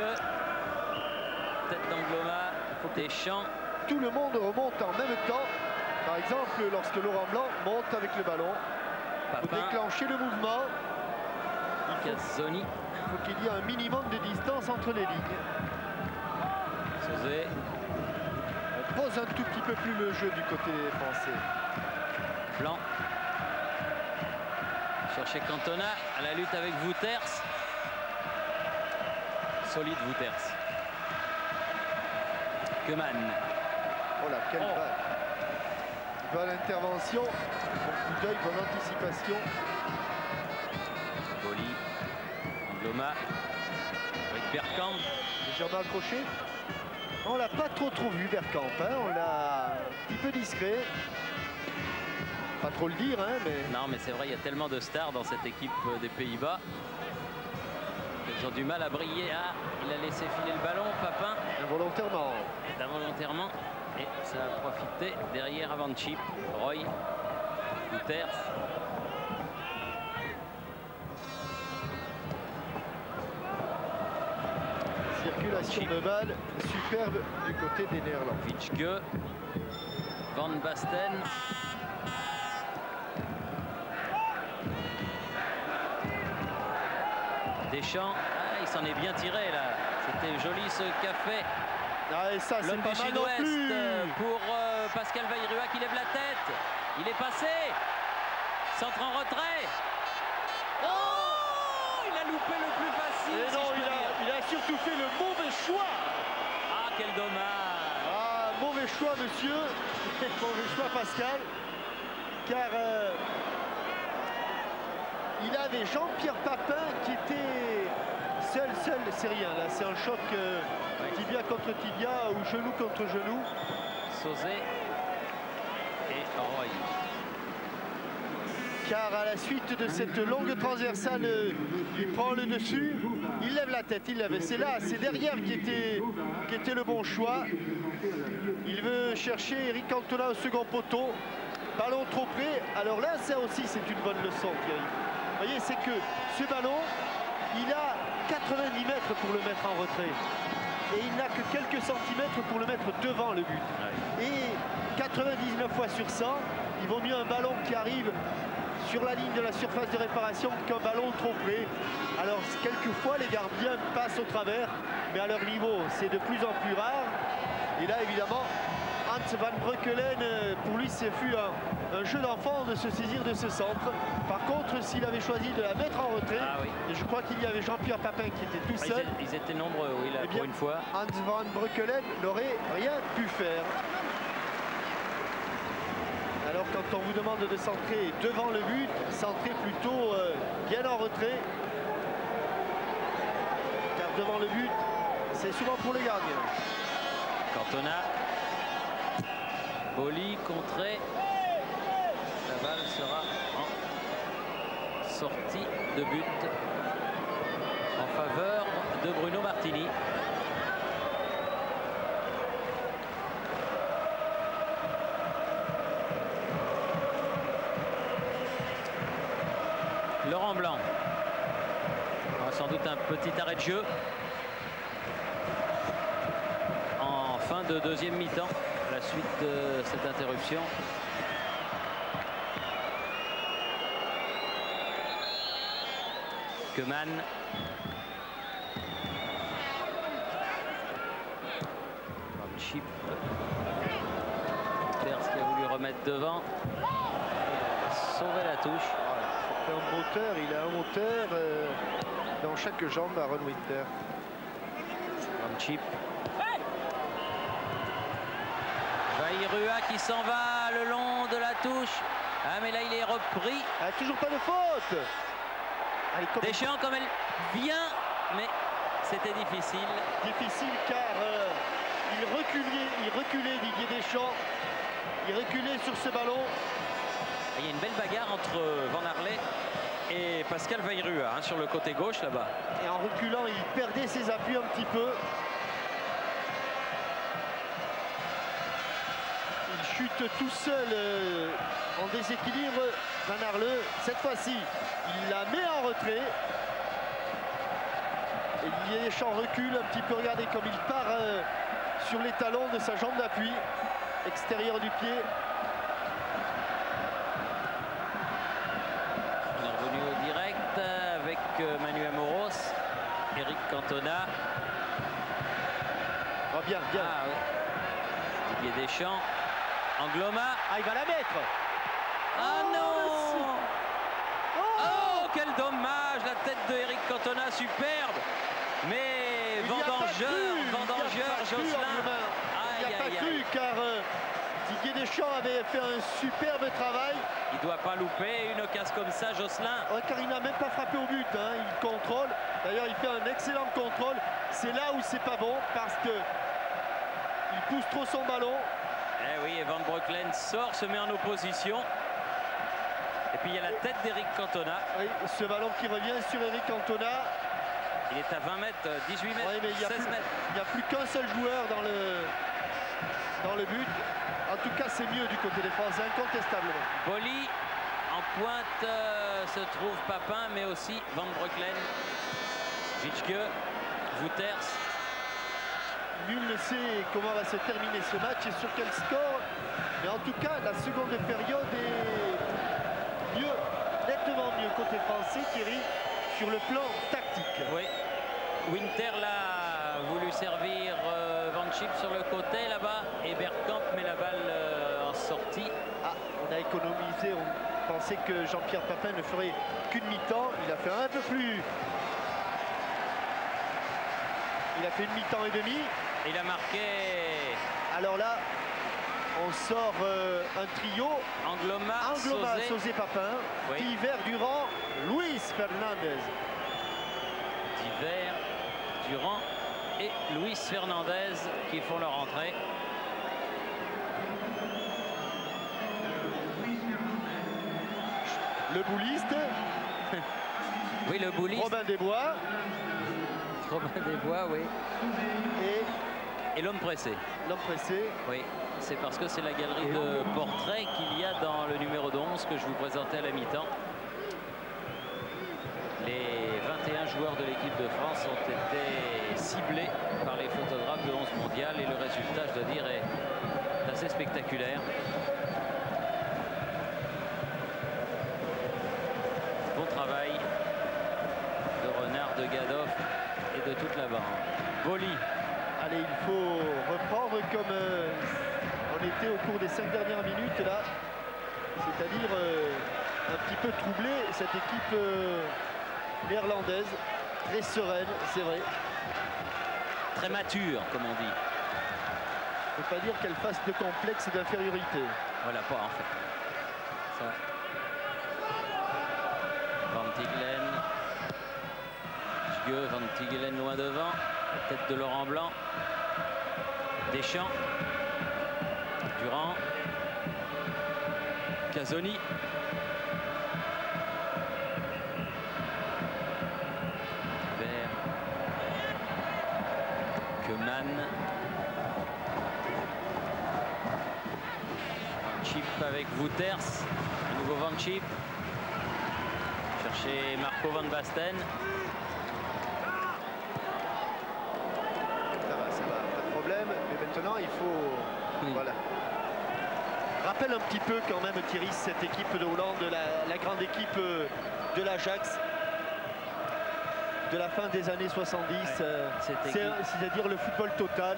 tête d'Angloma, Deschamps. Tout le monde remonte en même temps. Par exemple, lorsque Laurent Blanc monte avec le ballon, il faut déclencher le mouvement. Casoni. Il faut qu'il y ait un minimum de distance entre les lignes. Sauzet. On pose un tout petit peu plus le jeu du côté français. Blanc. Chercher Cantona à la lutte avec Wouters. Solide Wouters. Keman. Oh là, quelle balle. Bonne intervention, bon coup d'œil, bonne anticipation. Boli, Angloma, avec Bergkamp. Légèrement accroché. On l'a pas trop vu Bergkamp, hein. On l'a un petit peu discret. Pas trop le dire, hein, mais... Non, mais c'est vrai, il y a tellement de stars dans cette équipe des Pays-Bas. Ils ont du mal à briller. Il a laissé filer le ballon, Papin. Involontairement. Involontairement. Et ça a profité derrière avant de Chip. Roy, Wouters. Circulation de balle superbe du côté des Néerlandais. Vitschke, Van Basten. Deschamps, il s'en est bien tiré là. C'était joli ce café. Et ça, c'est l'homme pas du mal non Sud-Ouest plus. pour Pascal Vairua qui lève la tête. Il est passé. Centre en retrait. Oh, il a loupé le plus facile. Et si non, je peux dire. il a surtout fait le mauvais choix. Ah, quel dommage. Mauvais choix, monsieur. Mauvais choix, Pascal. Car il avait Jean-Pierre Papin qui était seul, c'est rien. Là, c'est un choc tibia contre tibia ou genou contre genou. Sauzet et Roy. Car à la suite de cette longue transversale, il prend le dessus, il lève la tête, il lève. C'est là, c'est derrière qui était le bon choix. Il veut chercher Eric Cantona au second poteau. Ballon trop près. Alors là, ça aussi, c'est une bonne leçon, Thierry. Vous voyez, c'est que ce ballon, il a 90 mètres pour le mettre en retrait. Et il n'a que quelques centimètres pour le mettre devant le but. Et 99 fois sur 100, il vaut mieux un ballon qui arrive sur la ligne de la surface de réparation qu'un ballon trop près. Alors quelquefois les gardiens passent au travers, mais à leur niveau c'est de plus en plus rare. Et là évidemment Hans van Breukelen, pour lui ce fut un jeu d'enfant de se saisir de ce centre. Par contre s'il avait choisi de la mettre en retrait, et je crois qu'il y avait Jean-Pierre Papin qui était tout seul. Ils étaient nombreux, oui, là, eh bien, pour une fois. Hans van Breukelen n'aurait rien pu faire. Alors quand on vous demande de centrer devant le but, centrer plutôt bien en retrait. Car devant le but, c'est souvent pour les gardiens. Cantona. Boli contré. balle sera en sortie de but en faveur de Bruno Martini. Laurent Blanc. Sans doute un petit arrêt de jeu en fin de deuxième mi-temps à la suite de cette interruption. Keman. Chip. Terce qui a voulu remettre devant. Sauver la touche. Un moteur, il a un moteur dans chaque jambe, Aaron Winter. Chip. Vairua qui s'en va le long de la touche. Ah mais là il est repris. Ah, toujours pas de faute. Allez, Deschamps comme elle vient, mais c'était difficile. Difficile car il reculait Didier Deschamps. Il reculait sur ce ballon. Il y a une belle bagarre entre Van Arle et Pascal Vairua hein, sur le côté gauche là-bas. Et en reculant, il perdait ses appuis un petit peu. Il chute tout seul en déséquilibre. Van Arle, cette fois-ci, il la met en retrait. Et Didier Deschamps recule un petit peu. Regardez comme il part sur les talons de sa jambe d'appui extérieur du pied. Manu Amoros, Eric Cantona. Oh, bien. Ah, oui. Didier Deschamps. Angloma. Ah, il va la mettre. Ah non. Oh, quel dommage. La tête de Eric Cantona, superbe. Mais vendangeur, Josselin. Il n'y a pas cru car Didier Deschamps avait fait un superbe travail. Il ne doit pas louper une occasion comme ça, Josselin. Ouais, car il n'a même pas frappé au but. Hein. Il contrôle. D'ailleurs, il fait un excellent contrôle. C'est là où c'est pas bon parce que il pousse trop son ballon. Eh oui, et Van Breukelen sort, se met en opposition. Et puis il y a la tête d'Eric Cantona. Oui, ce ballon qui revient sur Eric Cantona. Il est à 20 mètres, 18 mètres, oui, mais 16 mètres. Il n'y a plus qu'un seul joueur dans le but. En tout cas, c'est mieux du côté des Français, incontestablement. Boli, en pointe se trouve Papin, mais aussi Van Breukelen, Witschke, Wouters. Nul ne sait comment va se terminer ce match et sur quel score. Mais en tout cas, la seconde période est mieux, nettement mieux côté français, Thierry, sur le plan tactique. Oui, Winter l'a voulu servir Van Schip sur le côté là-bas et Bergkamp met la balle en sortie. Ah, on a économisé, on pensait que Jean-Pierre Papin ne ferait qu'une mi-temps. Il a fait un peu plus. Il a fait une mi-temps et demi. Il a marqué. Alors là, on sort un trio. Angloma, Sauzé, Papin, oui. Diver, Durand, Luis Fernandez. Diver, Durand et Luis Fernandez qui font leur entrée. Le bouliste. Oui, le bouliste. Robin Desbois. Robin Desbois, oui. Et l'homme pressé. L'homme pressé. Oui, c'est parce que c'est la galerie de portraits qu'il y a dans le numéro 11 que je vous présentais à la mi-temps. Les 21 joueurs de l'équipe de France ont été ciblés par les photographes de 11 mondial et le résultat, je dois dire, est assez spectaculaire. Bon travail de Renard, de Gadoff et de toute la bande. Boli. Allez, il faut reprendre comme on était au cours des 5 dernières minutes là. C'est-à-dire un petit peu troublé cette équipe néerlandaise. Très sereine, c'est vrai. Très mature, comme on dit. Il ne faut pas dire qu'elle fasse de complexe d'infériorité. Voilà, pas en fait. Ça. Van Tigelen. Van Tigelen loin devant. La tête de Laurent Blanc. Deschamps. Durand. Casoni. Vers Keman. Chip avec Wouters. Un nouveau Van Chip. Chercher Marco Van Basten. Ça va, pas de problème. Mais maintenant, il faut... Voilà. Rappelle un petit peu quand même, Thierry, cette équipe de Hollande, la grande équipe de l'Ajax de la fin des années 70. C'est-à-dire le football total.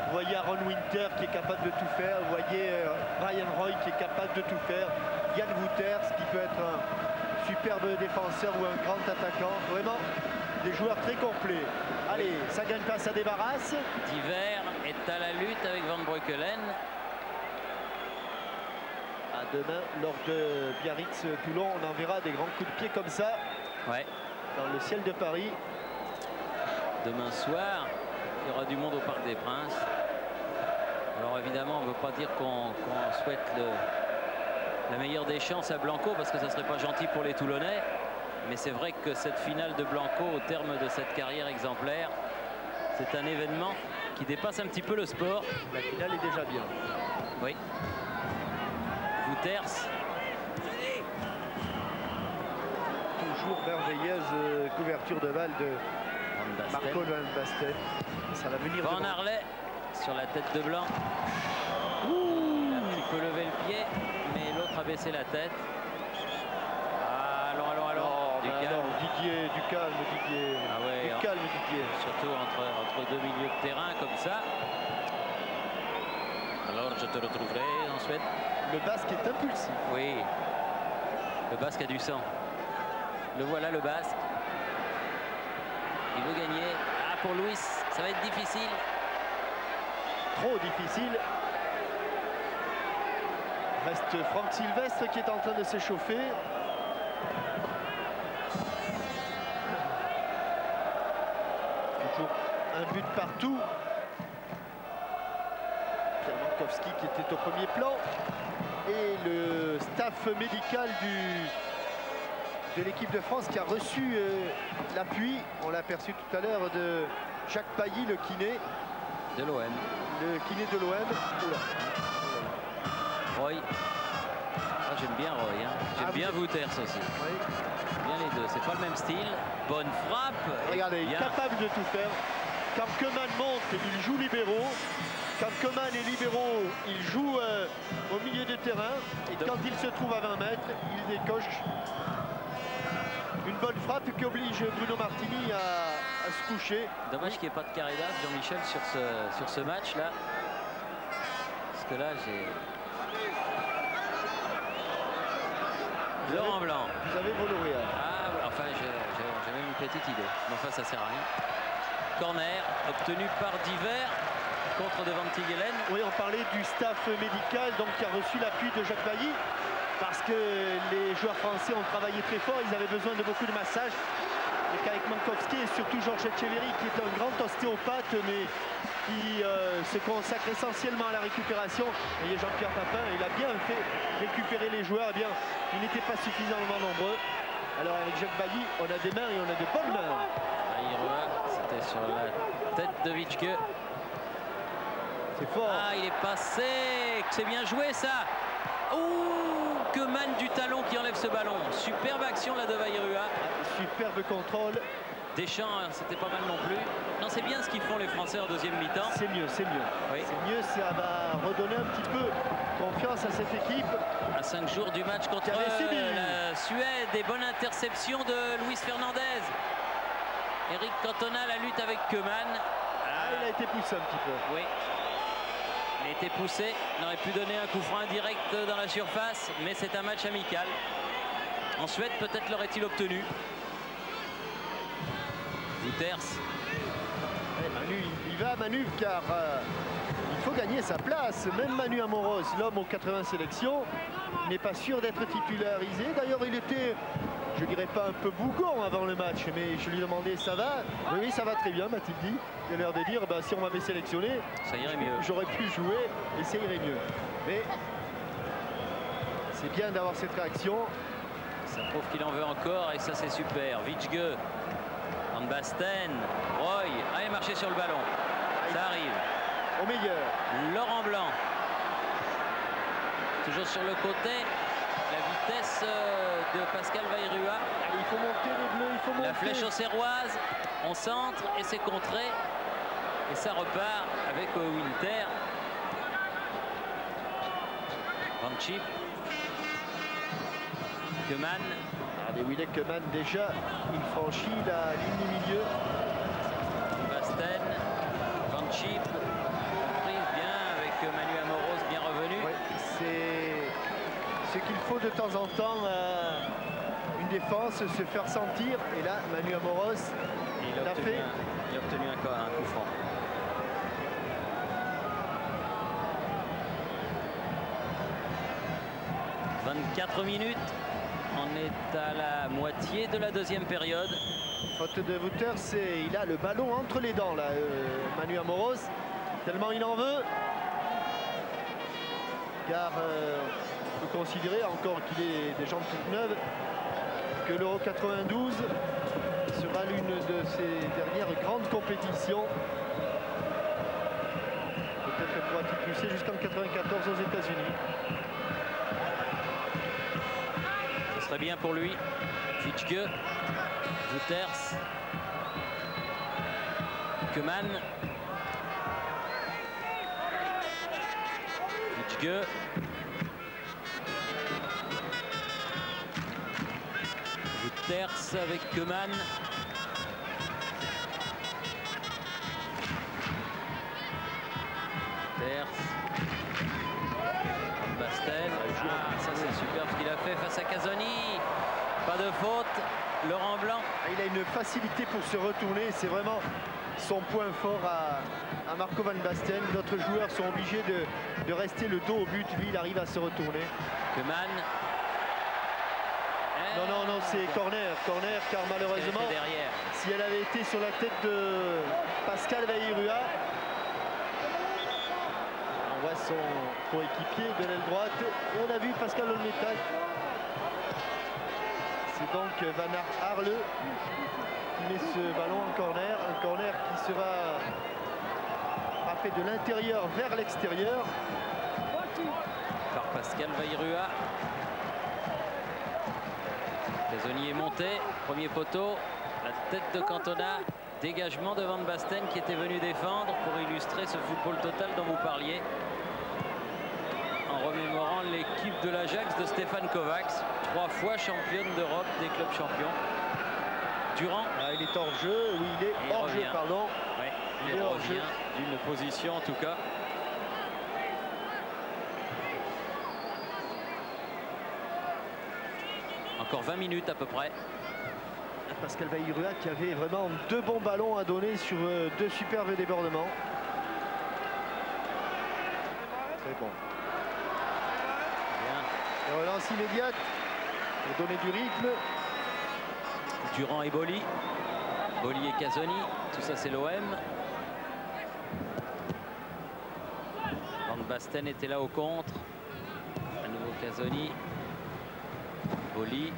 Vous voyez Aaron Winter qui est capable de tout faire. Vous voyez Brian Roy qui est capable de tout faire. Jan Wouters qui peut être un superbe défenseur ou un grand attaquant. Vraiment des joueurs très complets. Allez, ça gagne pas, ça débarrasse. Diver est à la lutte avec Van Breukelen. À demain, lors de Biarritz-Toulon, on en verra des grands coups de pied comme ça. Ouais. Dans le ciel de Paris. Demain soir, il y aura du monde au Parc des Princes. Alors évidemment, on ne veut pas dire qu'on souhaite la meilleure des chances à Blanco, parce que ça ne serait pas gentil pour les Toulonnais. Mais c'est vrai que cette finale de Blanco, au terme de cette carrière exemplaire, c'est un événement qui dépasse un petit peu le sport. La finale est déjà bien. Oui. Wouters. Toujours merveilleuse couverture de balle de Marco Van Basten. Ça va venir Van Harley sur la tête de Blanc. Il peut lever le pied, mais l'autre a baissé la tête. Allons. Du calme, Didier. Ah ouais, du calme, Didier. Surtout entre deux milieux de terrain comme ça. Alors je te retrouverai ensuite. Le basque est impulsif. Oui. Le basque a du sang. Le voilà, le basque. Il veut gagner. Ah, pour Luis, ça va être difficile. Trop difficile. Reste Franck Sylvestre qui est en train de s'échauffer. Toujours un but partout. Pierre Mankowski qui était au premier plan. Et le staff médical de l'équipe de France qui a reçu l'appui, on l'a aperçu tout à l'heure, de Jacques Bailly, le kiné. De l'OM. Le kiné de l'OM. Roy. Ah, j'aime bien Roy. Hein. J'aime bien Wouters aussi. Oui. Bien les deux. C'est pas le même style. Bonne frappe. Regardez, il est capable de tout faire. Quand Keman monte, il joue libéraux. Quand Keman est libéraux, il joue au milieu de terrain. Et quand il se trouve à 20 mètres, il décoche une bonne frappe qui oblige Bruno Martini à se coucher. Dommage qu'il n'y ait pas de carré d'as, Jean-Michel, sur ce match-là. Parce que là, j'ai... Laurent Blanc. Vous avez vos lauréats. Ah, enfin, j'ai même une petite idée. Mais enfin, ça sert à rien. Corner obtenu par Diver contre Van Tigelen. Oui, on parlait du staff médical donc, qui a reçu l'appui de Jacques Bailly. Parce que les joueurs français ont travaillé très fort, ils avaient besoin de beaucoup de massages. Et qu'avec Mankowski et surtout Georges Etcheverry, qui est un grand ostéopathe, mais qui se consacre essentiellement à la récupération. Et Jean-Pierre Papin, il a bien fait récupérer les joueurs. Eh bien, ils n'étaient pas suffisamment nombreux. Alors avec Jacques Bailly, on a des mains et on a de bonnes mains. C'était sur la tête de Witschke. C'est fort. Ah, il est passé. C'est bien joué ça. Ouh, Keman du talon qui enlève ce ballon. Superbe action là de Vairua. Superbe contrôle. Deschamps, c'était pas mal non plus. Non, c'est bien ce qu'ils font les Français en deuxième mi-temps. C'est mieux, c'est mieux. Oui. C'est mieux, ça va redonner un petit peu confiance à cette équipe. À 5 jours du match contre la Suède. Et bonne interception de Luis Fernandez. Eric Cantona, la lutte avec Keman. Il a été poussé un petit peu. Oui. Il a été poussé. Il aurait pu donner un coup franc indirect dans la surface. Mais c'est un match amical. En Suède, peut-être l'aurait-il obtenu. Wouters. Manu, il va Manu car il faut gagner sa place. Même Manu Amoros, l'homme aux 80 sélections, n'est pas sûr d'être titularisé. D'ailleurs, il était, je dirais pas un peu bougon avant le match, mais je lui demandais ça va. Oui, ça va très bien, m'a-t-il dit. Il a l'air de dire, si on m'avait sélectionné, ça irait mieux. J'aurais pu jouer et ça irait mieux. Mais C'est bien d'avoir cette réaction. Ça prouve qu'il en veut encore et ça c'est super. Witschge, Van Basten, Roy, allez marcher sur le ballon. Ça arrive. Au meilleur. Laurent Blanc. Toujours sur le côté. La vitesse de Pascal Vairua. Il faut monter les bleus, il faut monter. La flèche auxerroise. On centre et c'est contré. Et ça repart avec Winter. Van Schip. Keman. Allez, Willem Keman déjà, il franchit la ligne du milieu. Basten. Van Schip. Prise bien avec Manu Amoros bien revenu. Ouais, c'est ce qu'il faut de temps en temps. Une défense, se faire sentir. Et là, Manu Amoros Il a obtenu un coup franc. « 24 minutes. On est à la moitié de la deuxième période. Faute de Wouters, il a le ballon entre les dents, là, Manu Amoros. Tellement il en veut. Car on peut considérer, encore qu'il est des jambes toutes neuves, que l'Euro 92 sera l'une de ses dernières grandes compétitions. Peut-être qu'elle pourra-t-il pousser jusqu'en 94 aux États-Unis. Ce serait bien pour lui. Witschge, Wouters, Keman, Witschge, Wouters avec Keman. Van Basten. Ah, ça c'est super ce qu'il a fait face à Casoni. Pas de faute. Laurent Blanc. Il a une facilité pour se retourner. C'est vraiment son point fort à Marco Van Basten. D'autres joueurs sont obligés de rester le dos au but. Lui, il arrive à se retourner. Keman. Non, c'est corner, car malheureusement, si elle avait été sur la tête de Pascal Vairua, on voit son coéquipier de l'aile droite, et on a vu Pascal Olmeta. C'est donc Van Arle qui met ce ballon en corner, un corner qui sera frappé de l'intérieur vers l'extérieur. Par Pascal Vairua. Casoni est monté, premier poteau, la tête de Cantona, dégagement de Van Basten qui était venu défendre pour illustrer ce football total dont vous parliez. En remémorant l'équipe de l'Ajax de Stefan Kovacs, 3 fois championne d'Europe des clubs champions. Durand. Il est hors jeu, oui il est hors jeu, pardon. Ouais, il est hors jeu d'une position en tout cas. Encore 20 minutes à peu près. Pascal Vairua qui avait vraiment 2 bons ballons à donner sur 2 superbes débordements. Très bon. Bien. Et relance immédiate pour donner du rythme. Durand et Boli. Boli et Casoni. Tout ça c'est l'OM. Van Basten était là au contre. À nouveau Casoni. Boli.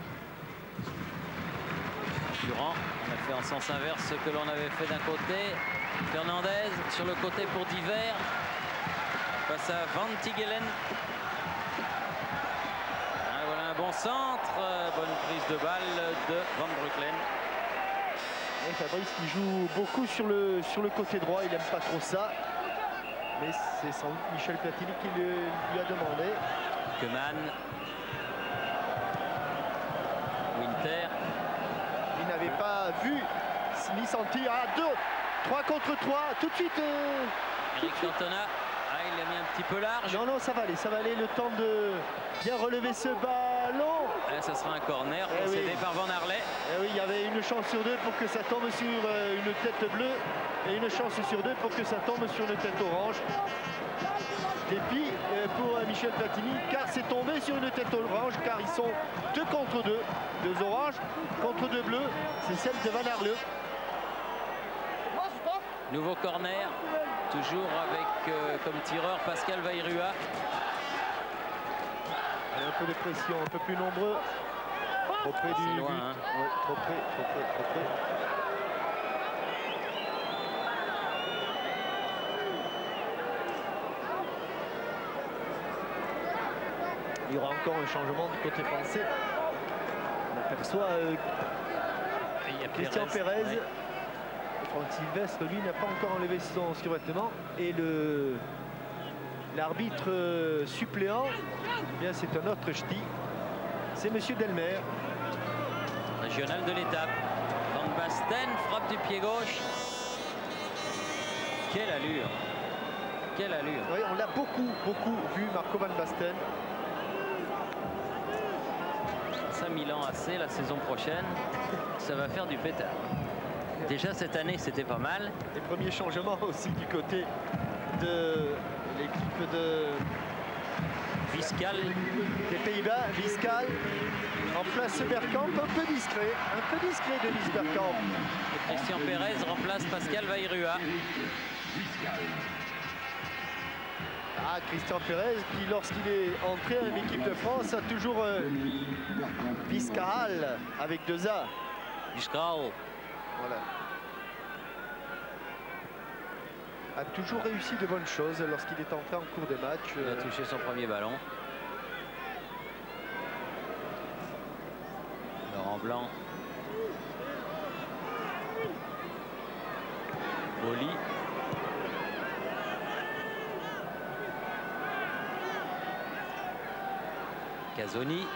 Durand, on a fait en sens inverse ce que l'on avait fait d'un côté. Fernandez sur le côté pour Diver. Face à Van Tigelen. Voilà un bon centre. Bonne prise de balle de Van Breukelen. Et Fabrice qui joue beaucoup sur le côté droit. Il n'aime pas trop ça. Mais c'est sans doute Michel Platini qui lui a demandé. Keman. Winter. Il n'avait pas vu ni senti. 3 contre 3. Tout de suite. Eric Cantona. Il l'a mis un petit peu large. Non, ça va aller. Le temps de bien relever ce ballon. Ça sera un corner concédé par Van Arle. Oui, il y avait une chance sur 2 pour que ça tombe sur une tête bleue et une chance sur 2 pour que ça tombe sur une tête orange. Dépit pour Michel Platini, car c'est tombé sur une tête orange, car ils sont 2 contre 2. 2 oranges contre 2 bleus. C'est celle de Van Arle. Nouveau corner, toujours avec comme tireur Pascal Vairua. On peu de pression, un peu plus nombreux. Trop près du loin, but. hein. Ouais, trop près, trop près, trop près. Il y aura encore un changement du côté français. On aperçoit Il y a Christian Pérez. ouais. Franck Sylvestre, lui, n'a pas encore enlevé son survêtement. Et l'arbitre suppléant, eh bien c'est un autre ch'ti. C'est Monsieur Delmer. Régional de l'étape. Van Basten frappe du pied gauche. Quelle allure. Quelle allure. Oui, on l'a beaucoup vu, Marco Van Basten. Ça, Milan AC la saison prochaine, ça va faire du pétard. Déjà cette année, c'était pas mal. Les premiers changements aussi du côté de l'équipe Fiscal. des Pays-Bas, Viscal. En place Bergkamp, un peu discret Denis Bergkamp. Et Christian Pérez remplace Pascal Vairua. Ah, Christian Pérez qui, lorsqu'il est entré en équipe de France, a toujours Viscal avec 2 A. Fiscal. Voilà. A toujours réussi de bonnes choses lorsqu'il est entré en cours de match. Il a touché son premier ballon. Laurent Blanc. Boli. Casoni.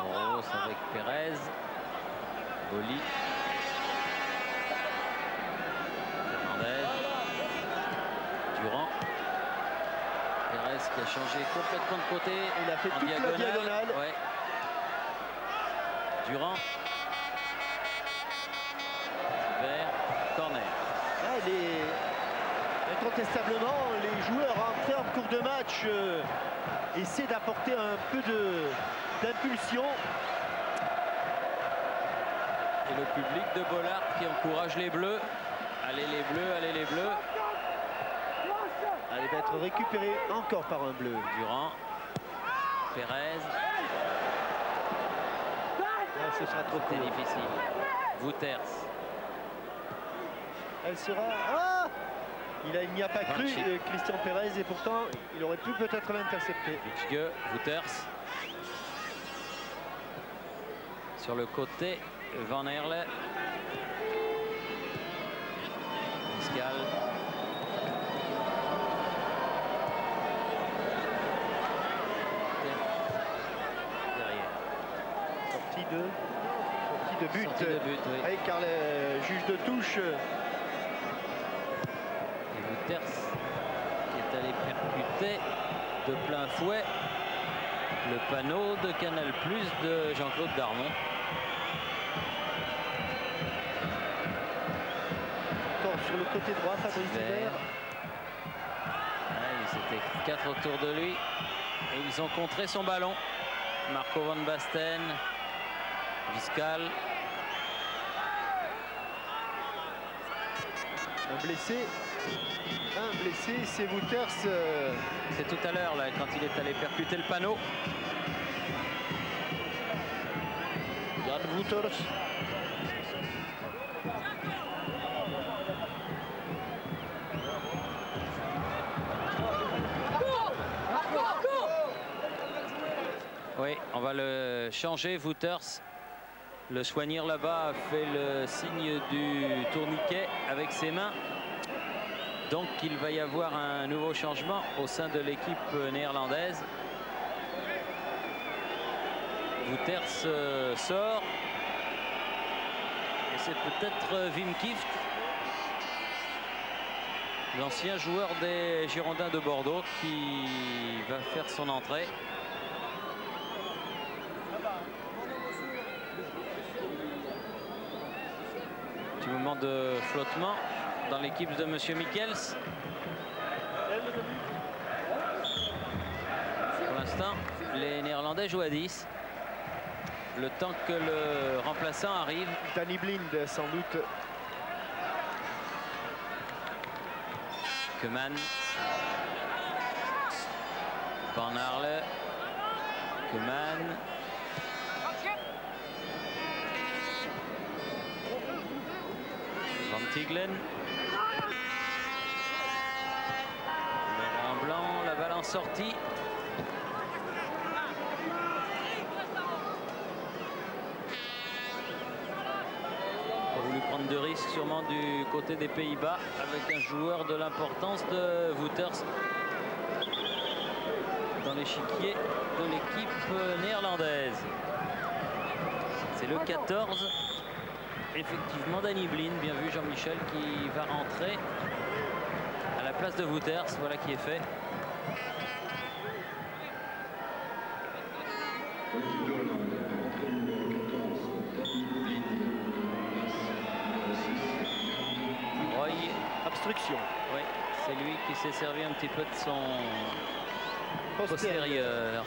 Moros avec Pérez. Boli. Fernandez. Durand. Pérez qui a changé complètement de côté. Il a fait en toute la diagonale. Ouais. Durand. Vert. Corner. Ah, incontestablement, les joueurs entrés en cours de match essaient d'apporter un peu d'impulsion. Et le public de Bollard qui encourage les Bleus. Allez les Bleus, allez les Bleus. Elle va être récupérée encore par un bleu. Durand. Pérez. Ah, ce sera trop C'était court. difficile. Wouters. Elle sera... Ah, il n'y a pas cru, Vanchi. Christian Pérez, et pourtant il aurait pu peut-être l'intercepter. Witschge, Wouters. Sur le côté, Van Herle. Pascal. Derrière. Sortie de but. Sortie de but, oui. Oui, car le juge de touche. Et Wouters qui est allé percuter de plein fouet le panneau de Canal+ de Jean-Claude Darmon. Encore sur le côté droit, Fabrice Hébert. Ils étaient 4 autour de lui et ils ont contré son ballon. Marco Van Basten, Viscal. Un blessé, c'est Wouters. C'est tout à l'heure là quand il est allé percuter le panneau. Jan Wouters. Oui, on va le changer, Wouters. Le soigneur là-bas fait le signe du tourniquet avec ses mains. Donc il va y avoir un nouveau changement au sein de l'équipe néerlandaise. Wouters sort. Et c'est peut-être Wim Kieft, l'ancien joueur des Girondins de Bordeaux, qui va faire son entrée. Petit moment de flottement dans l'équipe de Monsieur Michels. Pour l'instant, les Néerlandais jouent à 10. Le temps que le remplaçant arrive. Danny Blind, sans doute. Koeman. Van Arle, Koeman. Van Tiglen. Laurent Blanc, la balle en sortie. Pas voulu prendre de risques sûrement du côté des Pays-Bas avec un joueur de l'importance de Wouters dans l'échiquier de l'équipe néerlandaise. C'est le 14. Effectivement, Danny Blind, bien vu Jean-Michel, qui va rentrer à la place de Wouters. Voilà qui est fait. Roy. Obstruction. Oui, c'est lui qui s'est servi un petit peu de son postérieur.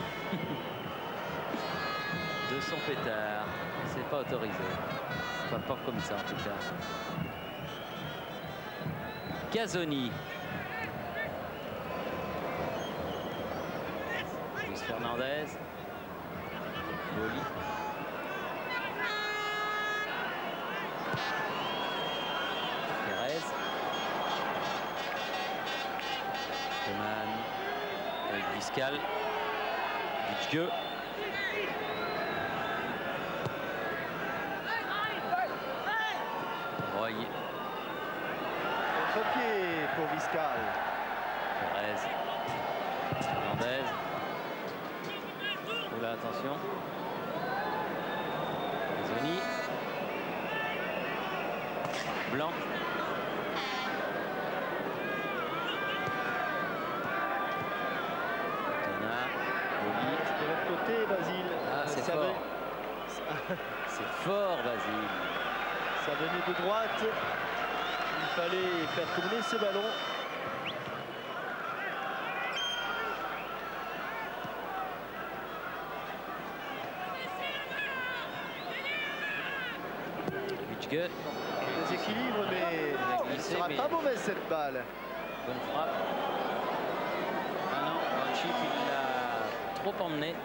De son pétard. C'est pas autorisé. Enfin, pas comme ça en tout cas. Casoni. Luis Fernandez. Boli. Perez. Coman. Avec Viscal. Vitschke. Roy. Contre-pied pour Viscal. Perez. Fernandez. Oula, attention. Casoni. Blanc. Tona. Boli. De l'autre côté, Basile. Ah, c'est Ça fort. va- C'est fort, Basile. Ça venait de droite. Il fallait faire tourner ce ballon. Vitschke. Déséquilibre, mais elle ne sera pas mauvaise cette balle. Bonne frappe. Ah non, Van Schip, il l'a trop emmené.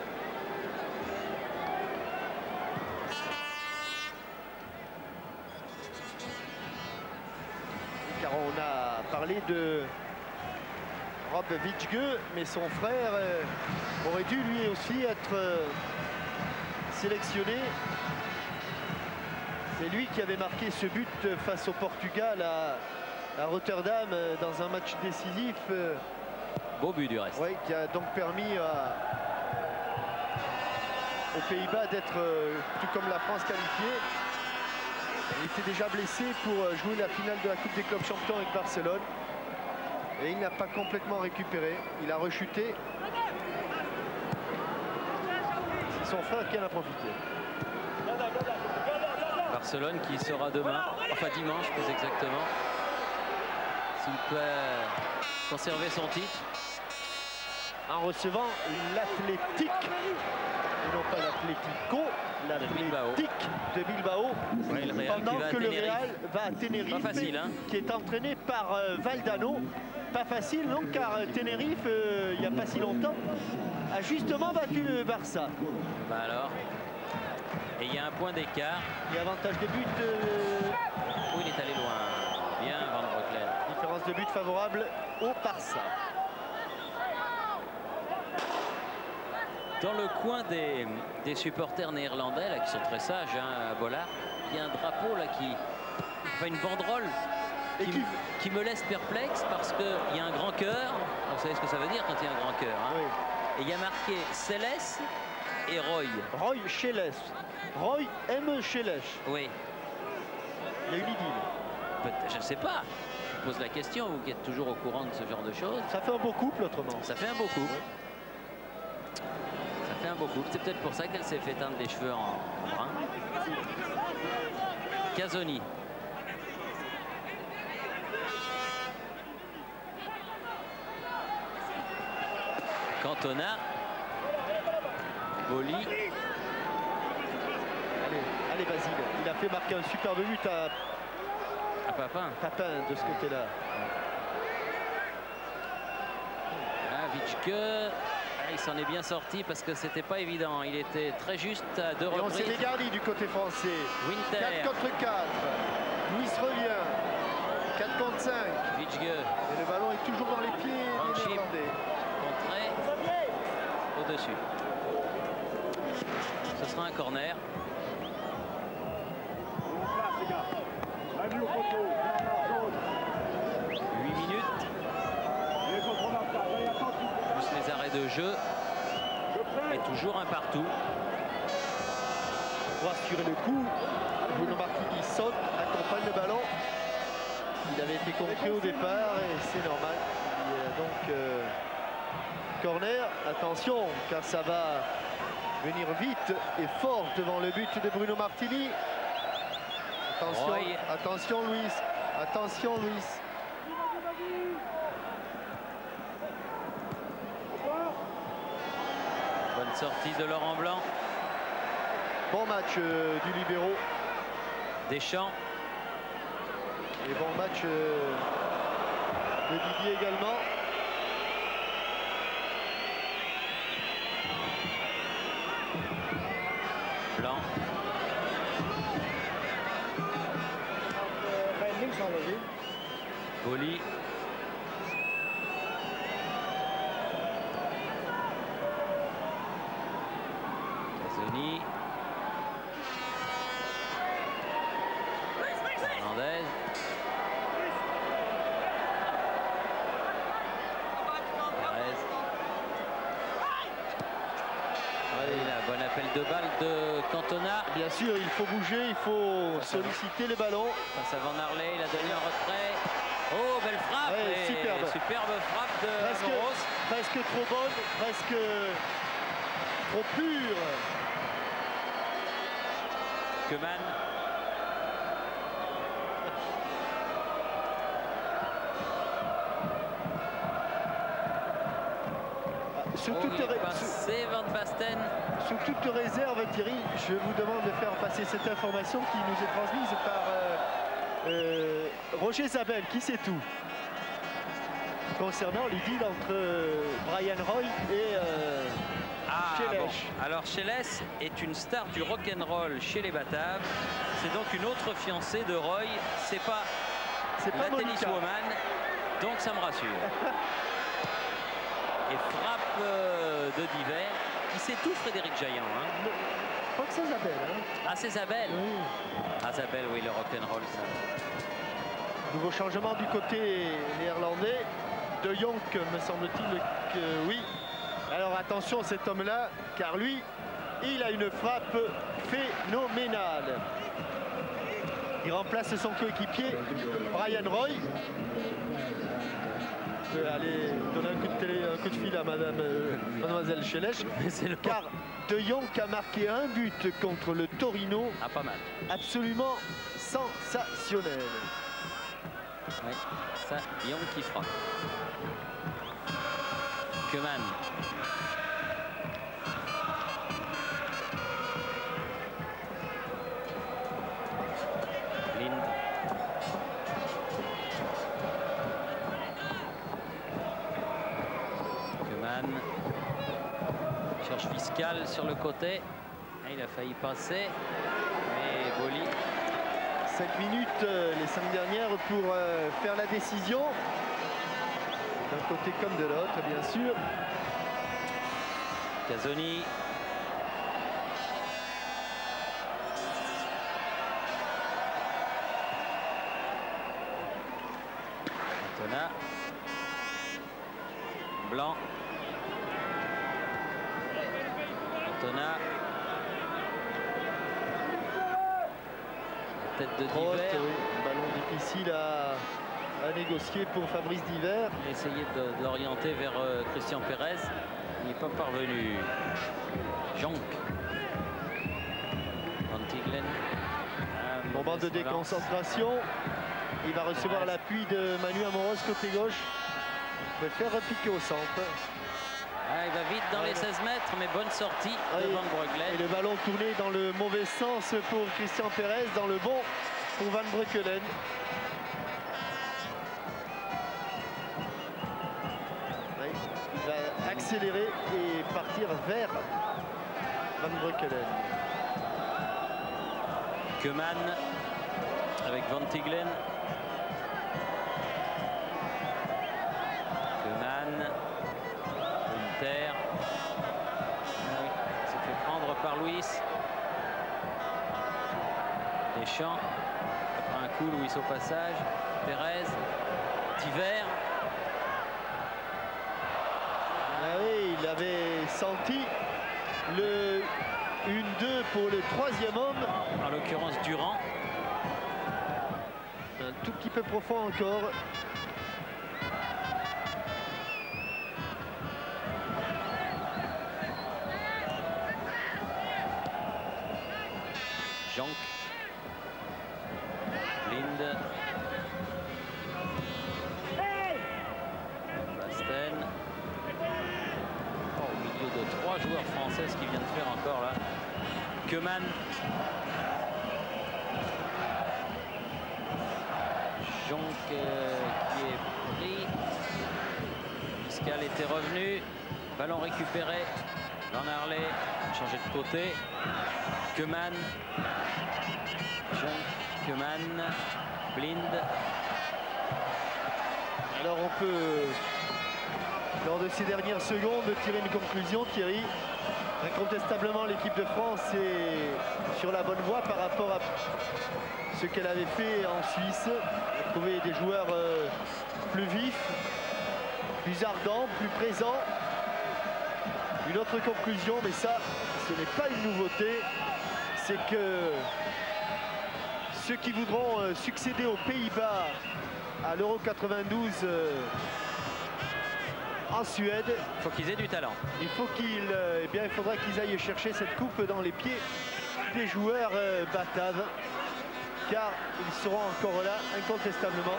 Car on a parlé de Rob Vitschke, mais son frère aurait dû lui aussi être sélectionné. C'est lui qui avait marqué ce but face au Portugal à Rotterdam dans un match décisif. Beau but du reste. Oui, qui a donc permis aux Pays-Bas d'être, tout comme la France, qualifiée. Il était déjà blessé pour jouer la finale de la Coupe des clubs champions avec Barcelone. Et il n'a pas complètement récupéré. Il a rechuté. C'est son frère qui en a profité. Barcelone qui sera demain, enfin dimanche plus exactement, s'il peut conserver son titre. En recevant l'Athletic, et non pas l'Atlético, l'Athletic de Bilbao, Ouais, le Real pendant qui va à que le Tenerife. Real va à Tenerife, Pas facile, hein. qui est entraîné par Valdano. Pas facile, non, car Tenerife, il n'y a pas si longtemps, a justement battu le Barça. Bah alors. Et il y a un point d'écart. Et avantage de but, Oh, il est allé loin. Bien, Van Breukelen. différence de but favorable au Barça. Dans le coin des supporters néerlandais, là, qui sont très sages, hein, à Bollard, il y a un drapeau là enfin une banderole Et qui- qui me laisse perplexe parce qu'il y a un grand cœur. Vous savez ce que ça veut dire quand il y a un grand cœur, hein. Oui. Et il y a marqué Céleste et Roy. Roy Scheles. Roy M. Scheles. Oui, Il y a une idylle. je ne sais pas. Je pose la question, vous qui êtes toujours au courant de ce genre de choses. Ça fait un beau couple autrement. Ça fait un beau couple. Ça fait un beau couple. C'est peut-être pour ça qu'elle s'est fait teindre les cheveux en brun. Casoni. Cantona. Boli. Allez, Basile. Il a fait marquer un superbe but à À Papin. Papin de ce côté-là. Vitschke, il s'en est bien sorti parce que c'était pas évident. Il était très juste à 2 Et on s'est reprises. dégarni du côté français. Winter, 4 contre 4. Luis revient. 4 contre 5. Vitschke, Et le ballon est toujours dans les pieds des Ranchip. Néerlandais. contré, au-dessus. Ce sera un corner. 8 minutes. Plus les arrêts de jeu. Et toujours un partout. Pour assurer le coup, Bruno Martini saute, accompagne le ballon. Il avait été compris au départ et c'est normal. Donc corner, attention car ça va venir vite et fort devant le but de Bruno Martini. Attention, Roy. attention Luis, attention Luis. Bonne sortie de Laurent Blanc. Bon match du libéro Deschamps. et bon match de Didier également. Blanc. Boli. Casoni. Hernandez. Perez. Et la bonne appel de balle de Cantona. Bien sûr, il faut bouger, il faut solliciter les ballons. Face à Van Arley, il a donné un retrait. Oh, belle frappe! Ouais, et superbe. Superbe frappe de Presque, Amoros. presque trop bonne, presque trop pure. Koeman. Sous Oh, toute il est ré- passé Van Basten. sous toute réserve, Thierry, je vous demande de faire passer cette information qui nous est transmise par Roger Zabel, qui sait tout concernant l'idylle entre Brian Roy et Ah, Cheles. bon. Alors, Cheles est une star du rock'n'roll chez les Bataves. C'est donc une autre fiancée de Roy. C'est pas la Monica. tenniswoman. Donc, ça me rassure. Et frappe de Diver. Il sait tout, Frédéric Jaillant. Hein. Je crois que c'est Zabel. Hein. Ah, c'est Zabel. Oui. Ah, Zabel, oui, le rock'n'roll, ça. Nouveau changement du côté néerlandais. De Jong, me semble-t-il que oui. Alors attention cet homme-là, car lui, il a une frappe phénoménale. Il remplace son coéquipier, Brian Roy. Je vais aller donner un coup de fil à mademoiselle Cheles. C'est le Car De Jong a marqué un but contre le Torino, Ah, pas mal. absolument sensationnel. Oui, ça, Young qui frappe. Koeman. Lind. Koeman. Cherche Fiscal sur le côté. Ah, il a failli passer. Mais Boli. 5 minutes, les 5 dernières pour faire la décision. D'un côté comme de l'autre, bien sûr. Casoni. Cantona. Blanc. Cantona. La tête de Trotte, Diver. oui, un ballon difficile à négocier pour Fabrice Diver. Il a essayé de l'orienter vers Christian Pérez. Il n'est pas parvenu. Jonk. Antiglen. Moment de déconcentration. Il va recevoir l'appui de Manu Amoros côté gauche. Il peut faire repiquer au centre. Ah, il va vite dans les 16 mètres, mais bonne sortie de Van Et Breukelen. le ballon tourné dans le mauvais sens pour Christian Pérez, dans le bon pour Van Breukelen. Oui, il va accélérer et partir vers Van Breukelen. Koeman avec Van Tiglen. Koeman. Winter. Oui, il s'est fait prendre par Louis. Deschamps. Après un coup, Louis au passage. Pérez. Divers. Ah oui, il avait senti le 1-2 pour le troisième homme. En l'occurrence Durand. Un tout petit peu profond encore. Jonk. Blind. Basten. Au milieu de 3 joueurs français, ce qu'il vient de faire encore là. Koeman. Jonk qui est pris. Pascal était revenu. Ballon récupéré. Van Aerle changé de côté. Koeman. Jonk. Koeman. Blind. Alors on peut, lors de ces dernières secondes, tirer une conclusion, Thierry. Incontestablement, l'équipe de France est sur la bonne voie par rapport à ce qu'elle avait fait en Suisse. Elle a trouvé des joueurs plus vifs, plus ardents, plus présents. Une autre conclusion, mais ça, ce n'est pas une nouveauté, c'est que ceux qui voudront succéder aux Pays-Bas à l'Euro 92 en Suède, Il faut qu'ils aient du talent. il faudra qu'ils aillent chercher cette coupe dans les pieds des joueurs bataves, car ils seront encore là incontestablement.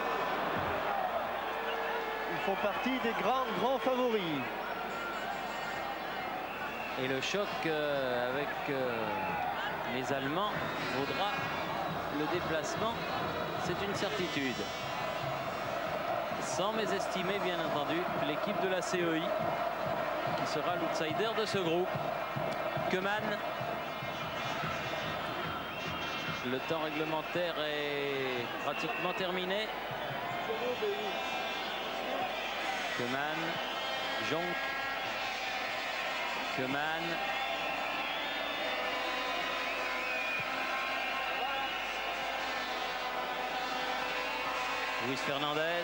Ils font partie des grands favoris. Et le choc avec les Allemands vaudra le déplacement, c'est une certitude. Sans mésestimer bien entendu l'équipe de la CEI qui sera l'outsider de ce groupe. Koeman. Le temps réglementaire est pratiquement terminé. Koeman. Jonk. Koeman. Luis Fernandez.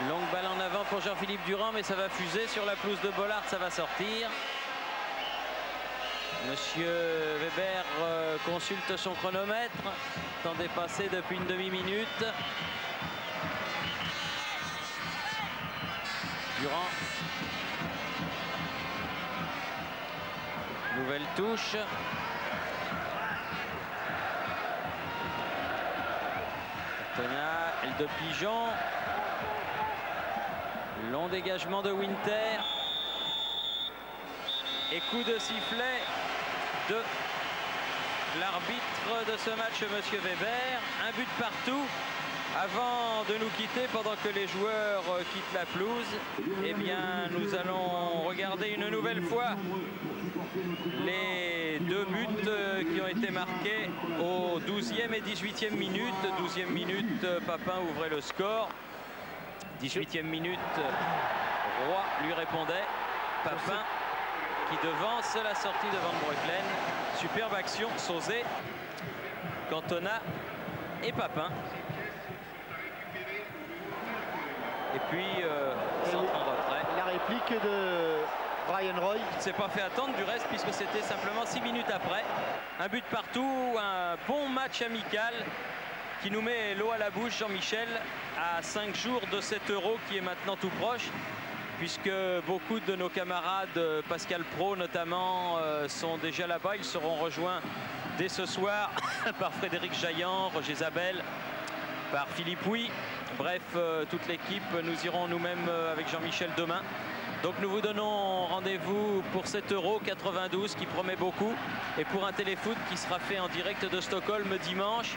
Longue balle en avant pour Jean-Philippe Durand, mais ça va fuser sur la pelouse de Bollaert, ça va sortir. Monsieur Weber consulte son chronomètre, temps dépassé depuis une demi-minute. Durand. Nouvelle touche. Cantona, aile de pigeon. Long dégagement de Winter. Et coup de sifflet de l'arbitre de ce match, monsieur Weber. Un but partout. Avant de nous quitter, pendant que les joueurs quittent la pelouse, eh bien, nous allons regarder une nouvelle fois les deux buts qui ont été marqués aux 12e et 18e minutes. 12e minute, Papin ouvrait le score. 18e minute, Roy lui répondait. Papin qui devance la sortie de Van Breukelen. Superbe action, Sauzet, Cantona et Papin. Et puis, centre en retrait. La réplique de Brian Roy. Il ne s'est pas fait attendre du reste puisque c'était simplement 6 minutes après. Un but partout, un bon match amical qui nous met l'eau à la bouche, Jean-Michel, à 5 jours de cet Euro qui est maintenant tout proche, puisque beaucoup de nos camarades, Pascal Praud notamment, sont déjà là-bas. Ils seront rejoints dès ce soir par Frédéric Jaillant, Roger Zabel, par Philippe Huy. Bref, toute l'équipe, nous irons nous-mêmes avec Jean-Michel demain. Donc nous vous donnons rendez-vous pour cet Euro 92 qui promet beaucoup et pour un téléfoot qui sera fait en direct de Stockholm dimanche.